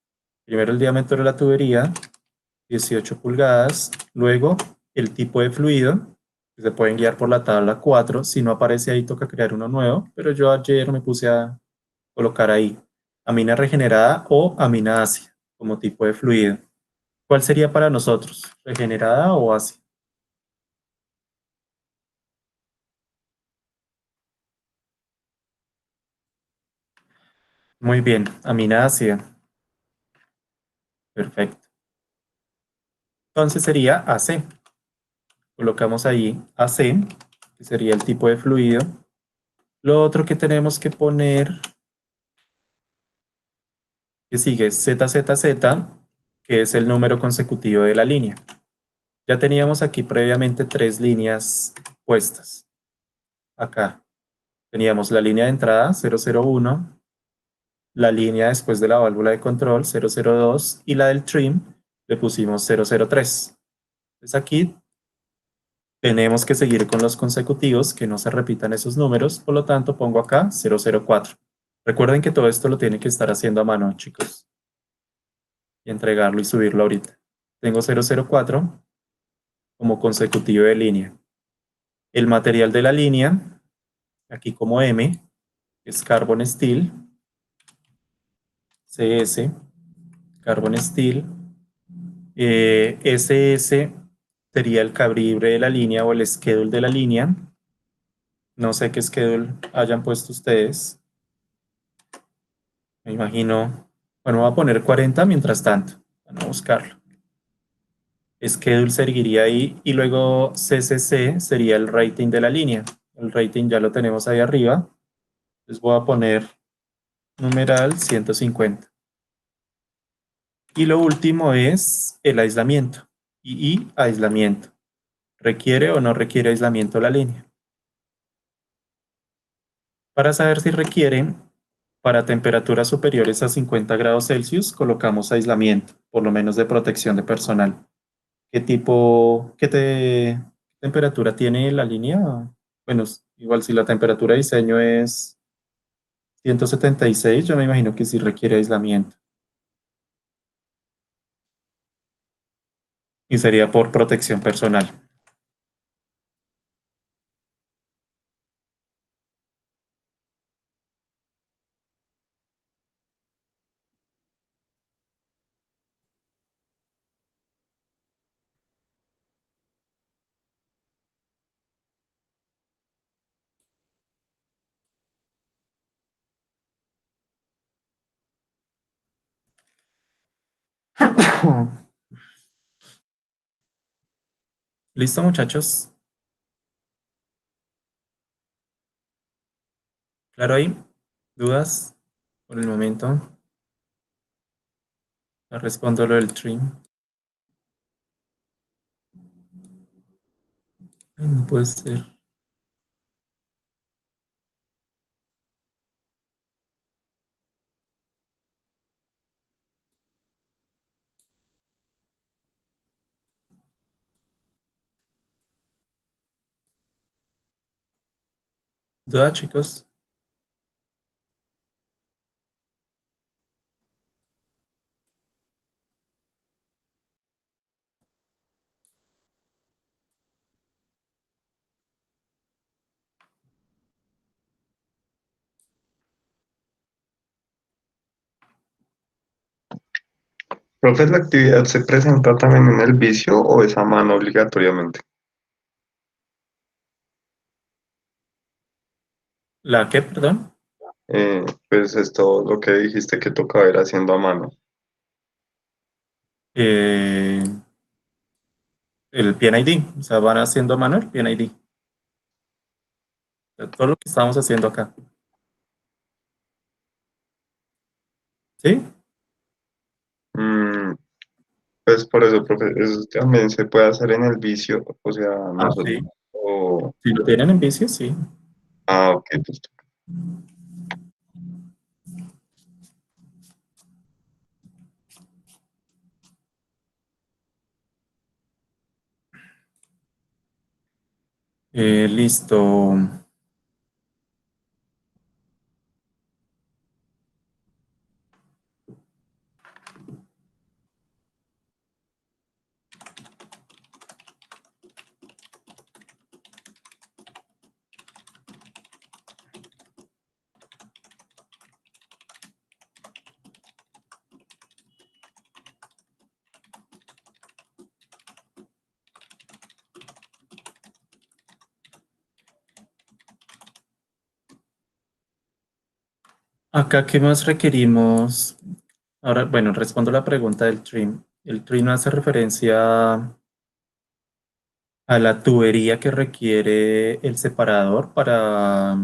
primero el diámetro de la tubería, 18 pulgadas. Luego el tipo de fluido, que se pueden guiar por la tabla 4. Si no aparece ahí, toca crear uno nuevo. Pero yo ayer me puse a colocar ahí amina regenerada o amina ácida como tipo de fluido. ¿Cuál sería para nosotros? ¿Regenerada o ácida? Muy bien, amina ácida. Perfecto. Entonces sería AC. Colocamos ahí AC, que sería el tipo de fluido. Lo otro que tenemos que poner, que sigue ZZZ, que es el número consecutivo de la línea. Ya teníamos aquí previamente tres líneas puestas. Acá. Teníamos la línea de entrada 001, la línea después de la válvula de control 002 y la del trim le pusimos 003. Entonces aquí tenemos que seguir con los consecutivos, que no se repitan esos números, por lo tanto pongo acá 004. Recuerden que todo esto lo tienen que estar haciendo a mano, chicos, y entregarlo y subirlo ahorita. Tengo 004 como consecutivo de línea. El material de la línea, aquí como M, es Carbon Steel, CS, Carbon Steel. SS sería el calibre de la línea o el schedule de la línea. No sé qué schedule hayan puesto ustedes. Me imagino, bueno, voy a poner 40 mientras tanto, para no buscarlo. Schedule seguiría ahí y luego CCC sería el rating de la línea. El rating ya lo tenemos ahí arriba. Entonces voy a poner numeral 150. Y lo último es el aislamiento. Y aislamiento. ¿Requiere o no requiere aislamiento la línea? Para saber si requiere, para temperaturas superiores a 50 grados Celsius, colocamos aislamiento, por lo menos de protección de personal. ¿Qué temperatura tiene la línea? Bueno, igual si la temperatura de diseño es 176, yo me imagino que sí requiere aislamiento. Y sería por protección personal. ¿Listo, muchachos? ¿Claro ahí? ¿Dudas? Por el momento. Respondo lo del trim. Ay, no puede ser. ¿Duda, chicos? Profe, ¿la actividad se presenta también en el vicio o es a mano obligatoriamente? ¿La qué, perdón? Pues esto, lo que dijiste que tocaba ir haciendo a mano. Eh, el PNID, o sea, van haciendo a mano el PNID. Todo lo que estamos haciendo acá. ¿Sí? Mm, pues por eso, profe, eso también se puede hacer en el vicio, o sea, Ah, nosotros, sí. o, Si lo tienen en vicio, sí. ok, pues, Listo. Acá, ¿qué más requerimos? Ahora, bueno, respondo la pregunta del trim. El trim hace referencia a la tubería que requiere el separador para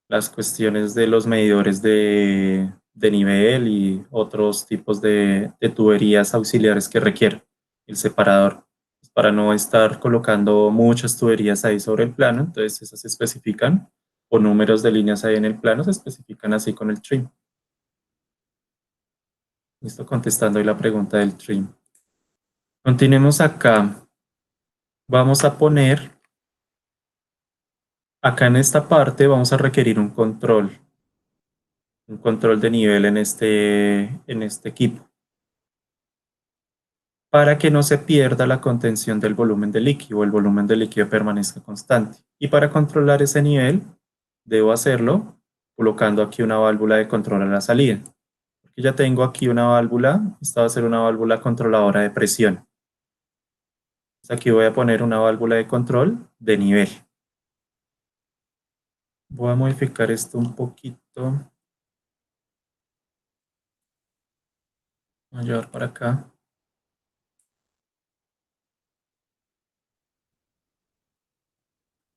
las cuestiones de los medidores de nivel y otros tipos de tuberías auxiliares que requiere el separador. Para no estar colocando muchas tuberías ahí sobre el plano, entonces esas se especifican. o números de líneas ahí en el plano se especifican así con el trim. Listo, contestando ahí la pregunta del trim. Continuemos acá. Vamos a poner, acá en esta parte vamos a requerir un control de nivel en este equipo, para que no se pierda la contención del volumen de líquido, el volumen de líquido permanezca constante. Y para controlar ese nivel, debo hacerlo colocando aquí una válvula de control a la salida. Porque ya tengo aquí una válvula, esta va a ser una válvula controladora de presión. Entonces aquí voy a poner una válvula de control de nivel. Voy a modificar esto un poquito. Voy a llevar para acá.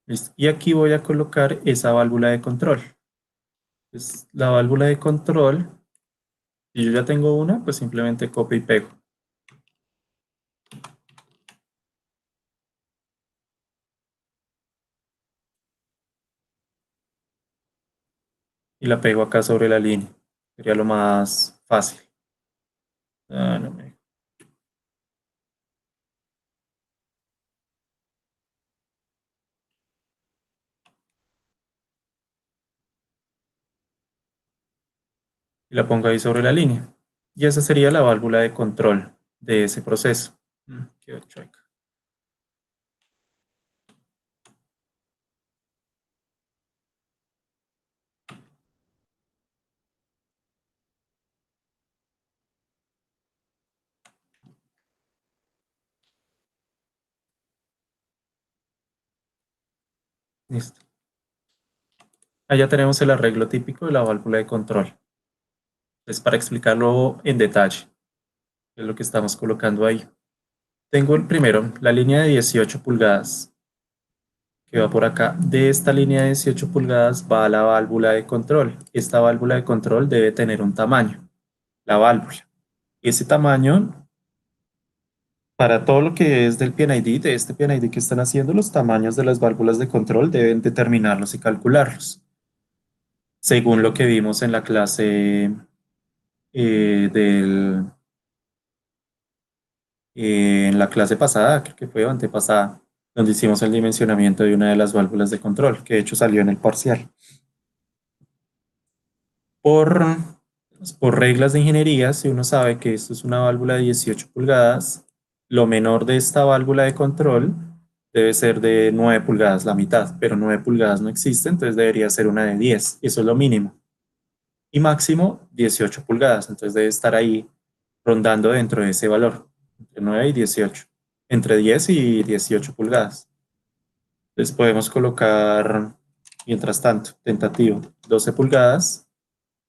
Listo. Y aquí voy a colocar esa válvula de control. Entonces, la válvula de control, si yo ya tengo una, pues simplemente copio y pego. Y la pego acá sobre la línea. Sería lo más fácil. Ah, no me- Y la pongo ahí sobre la línea. Y esa sería la válvula de control de ese proceso. Quedó chueca. Listo. Allá tenemos el arreglo típico de la válvula de control. Es para explicarlo en detalle, qué es lo que estamos colocando ahí. Tengo el primero, la línea de 18 pulgadas, que va por acá. De esta línea de 18 pulgadas va a la válvula de control. Esta válvula de control debe tener un tamaño, la válvula. Ese tamaño, para todo lo que es del PNID, de este PNID que están haciendo, los tamaños de las válvulas de control deben determinarlos y calcularlos, según lo que vimos en la clase eh, del, en la clase pasada, creo que fue o antepasada, donde hicimos el dimensionamiento de una de las válvulas de control, que de hecho salió en el parcial. Por, por reglas de ingeniería, si uno sabe que esto es una válvula de 18 pulgadas, lo menor de esta válvula de control debe ser de 9 pulgadas, la mitad, pero 9 pulgadas no existe, entonces debería ser una de 10, eso es lo mínimo. Y máximo 18 pulgadas, entonces debe estar ahí rondando dentro de ese valor, entre 9 y 18, entre 10 y 18 pulgadas. Entonces podemos colocar, mientras tanto, tentativo, 12 pulgadas.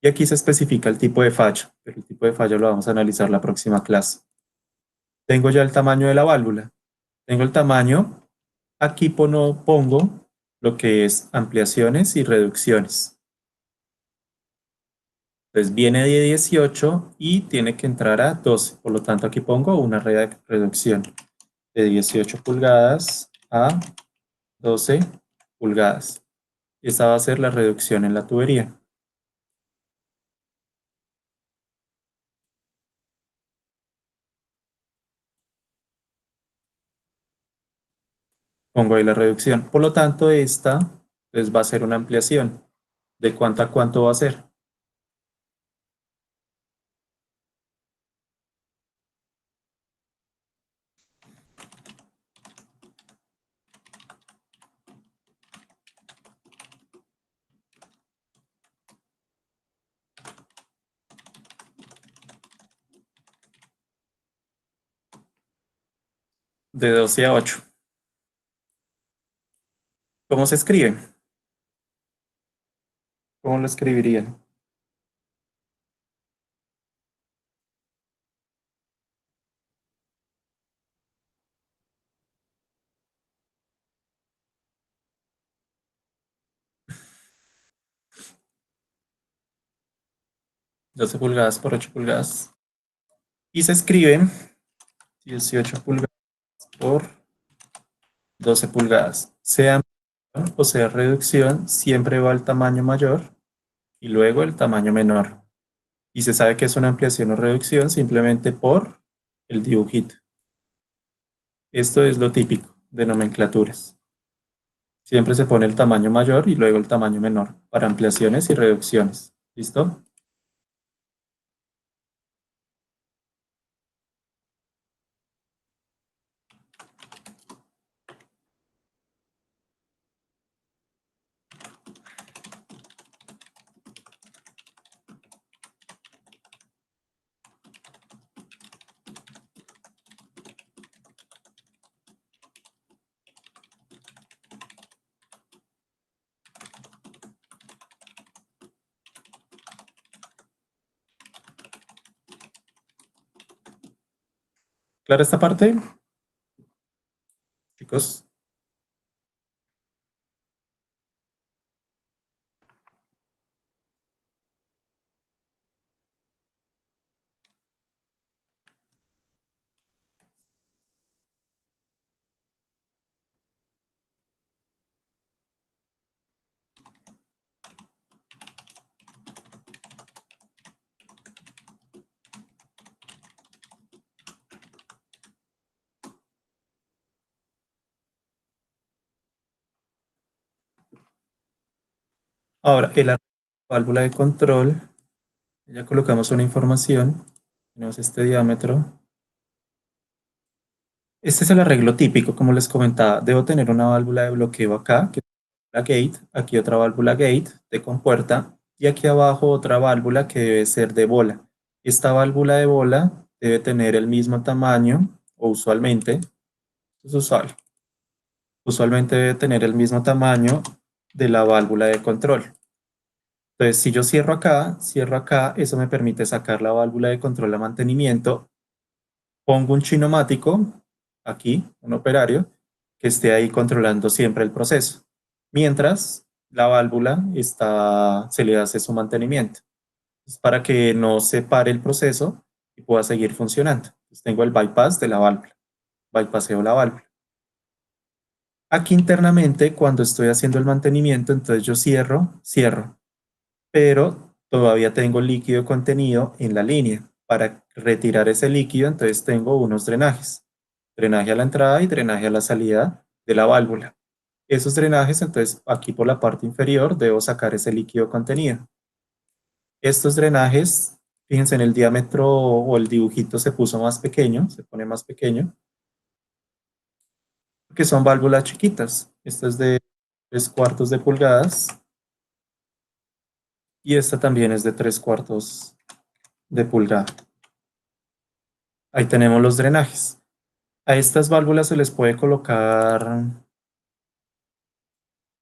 Y aquí se especifica el tipo de fallo, pero el tipo de fallo lo vamos a analizar la próxima clase. Tengo ya el tamaño de la válvula. Tengo el tamaño. Aquí pongo lo que es ampliaciones y reducciones. Entonces viene de 18 y tiene que entrar a 12. Por lo tanto, aquí pongo una reducción de 18 pulgadas a 12 pulgadas. Esta va a ser la reducción en la tubería. Pongo ahí la reducción. Por lo tanto, esta pues, va a ser una ampliación. ¿De cuánto a cuánto va a ser? De 12 a 8. ¿Cómo se escribe? ¿Cómo lo escribirían? 12 pulgadas por 8 pulgadas. Y se escribe 18 pulgadas por 12 pulgadas. o sea, reducción, siempre va al tamaño mayor y luego el tamaño menor. Y se sabe que es una ampliación o reducción simplemente por el dibujito. Esto es lo típico de nomenclaturas. Siempre se pone el tamaño mayor y luego el tamaño menor para ampliaciones y reducciones. ¿Listo? ¿Clara esta parte, chicos? Ahora, el válvula de control, ya colocamos una información, tenemos este diámetro. Este es el arreglo típico, como les comentaba. Debo tener una válvula de bloqueo acá, que es la gate, aquí otra válvula gate de compuerta y aquí abajo otra válvula que debe ser de bola. Esta válvula de bola debe tener el mismo tamaño, o usualmente, es usual, usualmente debe tener el mismo tamaño de la válvula de control. Entonces, si yo cierro acá, eso me permite sacar la válvula de control a mantenimiento. Pongo un chinomático, aquí, un operario, que esté ahí controlando siempre el proceso. Mientras la válvula se le hace su mantenimiento. Es para que no se pare el proceso y pueda seguir funcionando. Entonces tengo el bypass de la válvula. Bypasseo la válvula. Aquí internamente, cuando estoy haciendo el mantenimiento, entonces yo cierro, pero todavía tengo líquido contenido en la línea. Para retirar ese líquido, entonces tengo unos drenajes. Drenaje a la entrada y drenaje a la salida de la válvula. Esos drenajes, entonces, aquí por la parte inferior debo sacar ese líquido contenido. Estos drenajes, fíjense en el diámetro o el dibujito se puso más pequeño, se pone más pequeño, que son válvulas chiquitas. Esta es de 3/4 de pulgadas y esta también es de 3/4 de pulgada. Ahí tenemos los drenajes. A estas válvulas se les podría colocar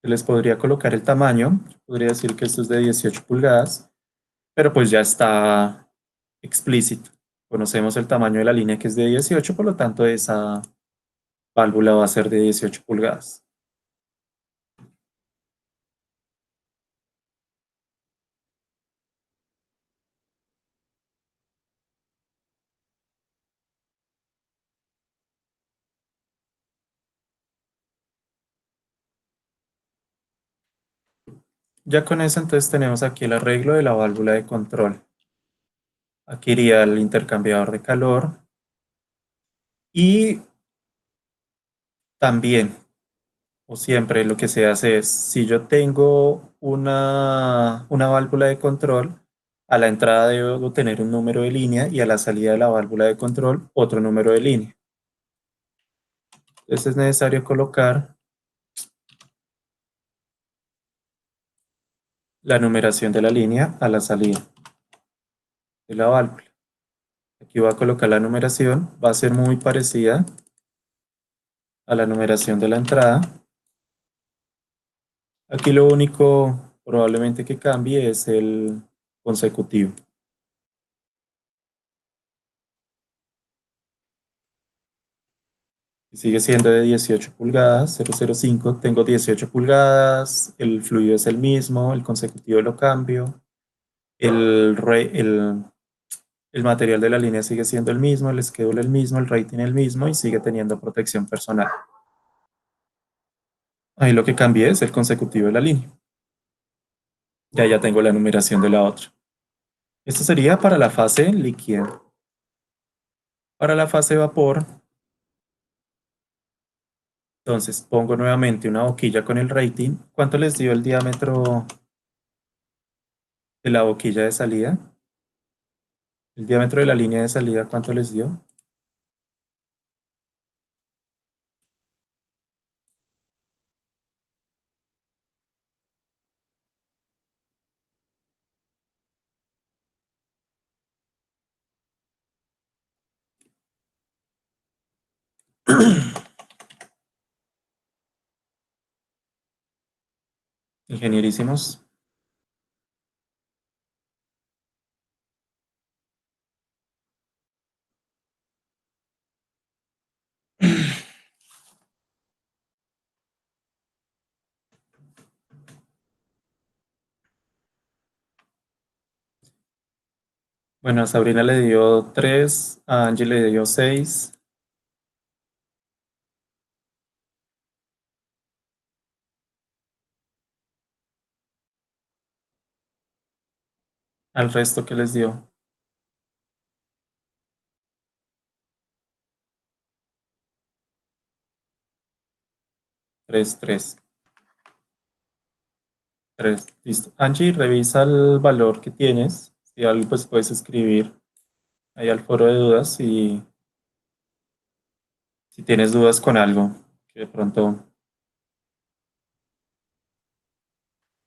el tamaño. Podría decir que esto es de 18 pulgadas, pero pues ya está explícito. Conocemos el tamaño de la línea que es de 18, por lo tanto esa válvula va a ser de 18 pulgadas. Ya con eso entonces tenemos aquí el arreglo de la válvula de control. Aquí iría el intercambiador de calor y también, o siempre, lo que se hace es, si yo tengo una válvula de control, a la entrada debo tener un número de línea y a la salida de la válvula de control otro número de línea. Entonces es necesario colocar la numeración de la línea a la salida de la válvula. Aquí voy a colocar la numeración, va a ser muy parecida a la numeración de la entrada. Aquí lo único probablemente que cambie es el consecutivo. Sigue siendo de 18 pulgadas, 005. Tengo 18 pulgadas, el fluido es el mismo, el consecutivo lo cambio, el, el material de la línea sigue siendo el mismo, el schedule el mismo, el rating el mismo y sigue teniendo protección personal. Ahí lo que cambié es el consecutivo de la línea. Ya tengo la numeración de la otra. Esto sería para la fase líquida. Para la fase vapor, entonces pongo nuevamente una boquilla con el rating. ¿Cuánto les dio el diámetro de la boquilla de salida? El diámetro de la línea de salida, ¿cuánto les dio? Ingenierísimos. Bueno, a Sabrina le dio 3, a Angie le dio 6, al resto que les dio 3, 3, 3. Listo. Angie, revisa el valor que tienes. Si algo, pues puedes escribir ahí al foro de dudas si tienes dudas con algo que de pronto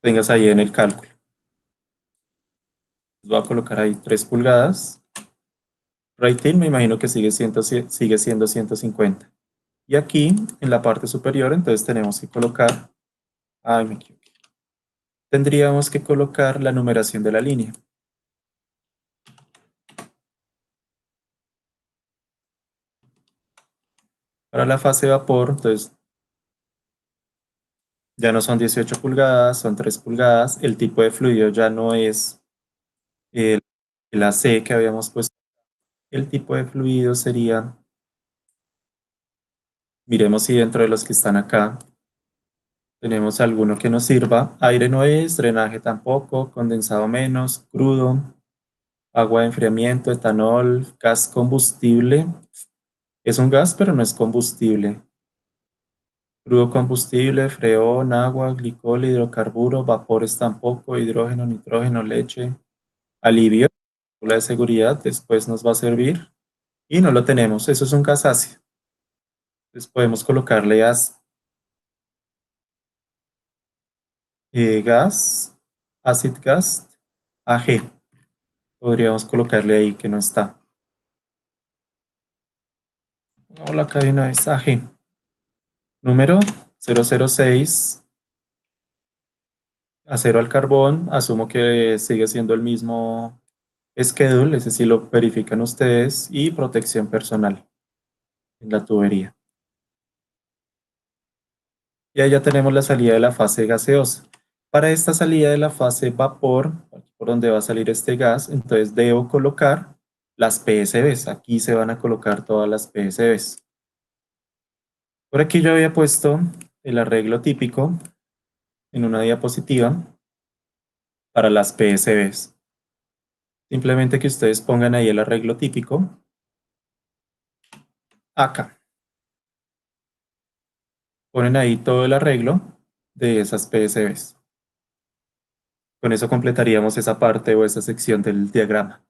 tengas ahí en el cálculo. Voy a colocar ahí 3 pulgadas. Rating me imagino que sigue siendo 150. Y aquí, en la parte superior, entonces tenemos que colocar, ay, me equivoqué. Tendríamos que colocar la numeración de la línea. Para la fase vapor, entonces ya no son 18 pulgadas, son 3 pulgadas. El tipo de fluido ya no es el, el AC que habíamos puesto. El tipo de fluido sería, miremos si dentro de los que están acá tenemos alguno que nos sirva. Aire no es, drenaje tampoco, condensado menos, crudo, agua de enfriamiento, etanol, gas combustible. Es un gas, pero no es combustible. Crudo combustible, freón, agua, glicol, hidrocarburo, vapores tampoco, hidrógeno, nitrógeno, leche, alivio, la de seguridad, después nos va a servir y no lo tenemos. Eso es un gas ácido. Entonces podemos colocarle gas, acid gas, AG. Podríamos colocarle ahí que no está. No, la cadena es AG. Número 006, acero al carbón. Asumo que sigue siendo el mismo schedule, ese sí lo verifican ustedes. Y protección personal en la tubería. Y ahí ya tenemos la salida de la fase gaseosa. Para esta salida de la fase vapor, por donde va a salir este gas, entonces debo colocar las PSBs. Aquí se van a colocar todas las PSBs. Por aquí yo había puesto el arreglo típico en una diapositiva para las PSBs. Simplemente que ustedes pongan ahí el arreglo típico acá. Ponen ahí todo el arreglo de esas PSBs. Con eso completaríamos esa parte o esa sección del diagrama.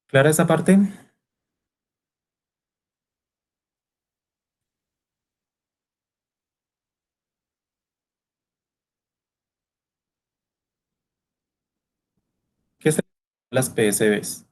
¿Clara esa parte? ¿Qué son las PSBs?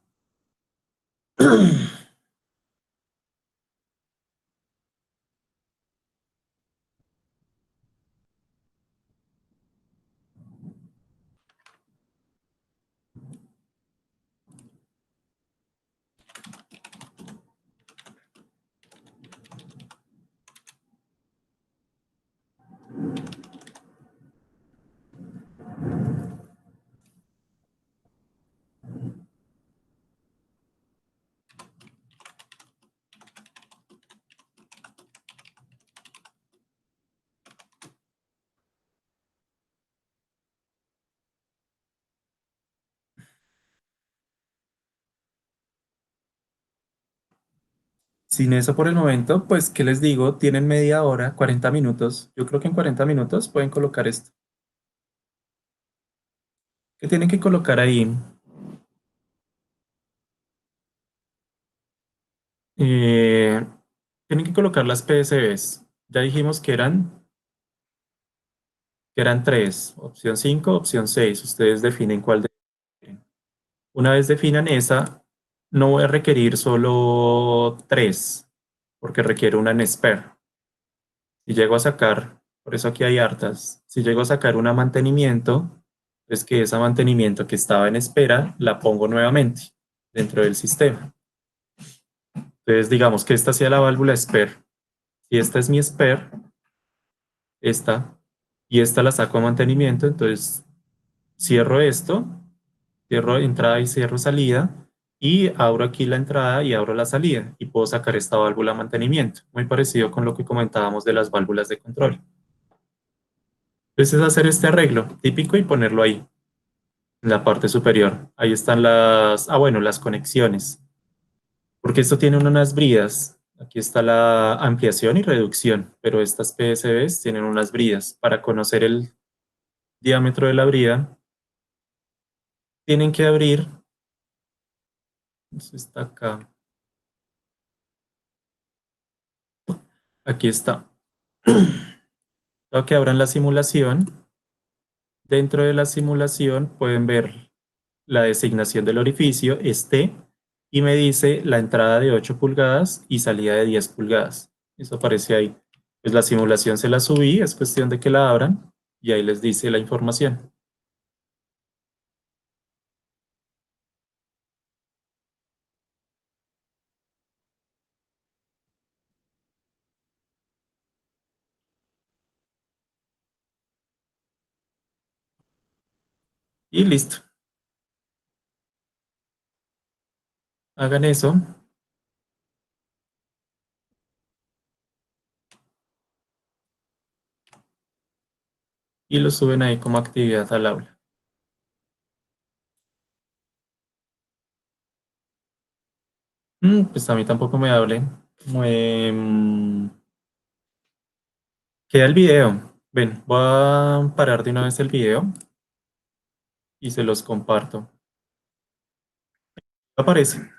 Sin eso por el momento, pues, ¿qué les digo? Tienen media hora, 40 minutos. Yo creo que en 40 minutos pueden colocar esto. ¿Qué tienen que colocar ahí? Eh, Tienen que colocar las PSBs. Ya dijimos que eran tres. Opción 5, opción 6. Ustedes definen cuál de. Una vez definan esa, no voy a requerir solo tres, porque requiere una en spare. Si llego a sacar, por eso aquí hay hartas, si llego a sacar una mantenimiento, es que esa mantenimiento que estaba en espera la pongo nuevamente dentro del sistema. Entonces, digamos que esta sea la válvula spare. Si esta es mi spare, esta, y esta la saco a mantenimiento, entonces cierro esto, cierro entrada y cierro salida, y abro aquí la entrada y abro la salida, y puedo sacar esta válvula a mantenimiento, muy parecido con lo que comentábamos de las válvulas de control. Entonces es hacer este arreglo típico y ponerlo ahí, en la parte superior. Ahí están bueno, las conexiones, porque esto tiene unas bridas. Aquí está la ampliación y reducción, pero estas PSBs tienen unas bridas. Para conocer el diámetro de la brida, tienen que abrir, eso está acá, aquí está. Lo que abran la simulación, dentro de la simulación pueden ver la designación del orificio, este, y me dice la entrada de 8 pulgadas y salida de 10 pulgadas. Eso aparece ahí. Pues la simulación se la subí, es cuestión de que la abran y ahí les dice la información. Y listo. Hagan eso y lo suben ahí como actividad al aula. Pues a mí tampoco me hable. Em, Queda el video. Ven, voy a parar de una vez el video y se los comparto. Aparece.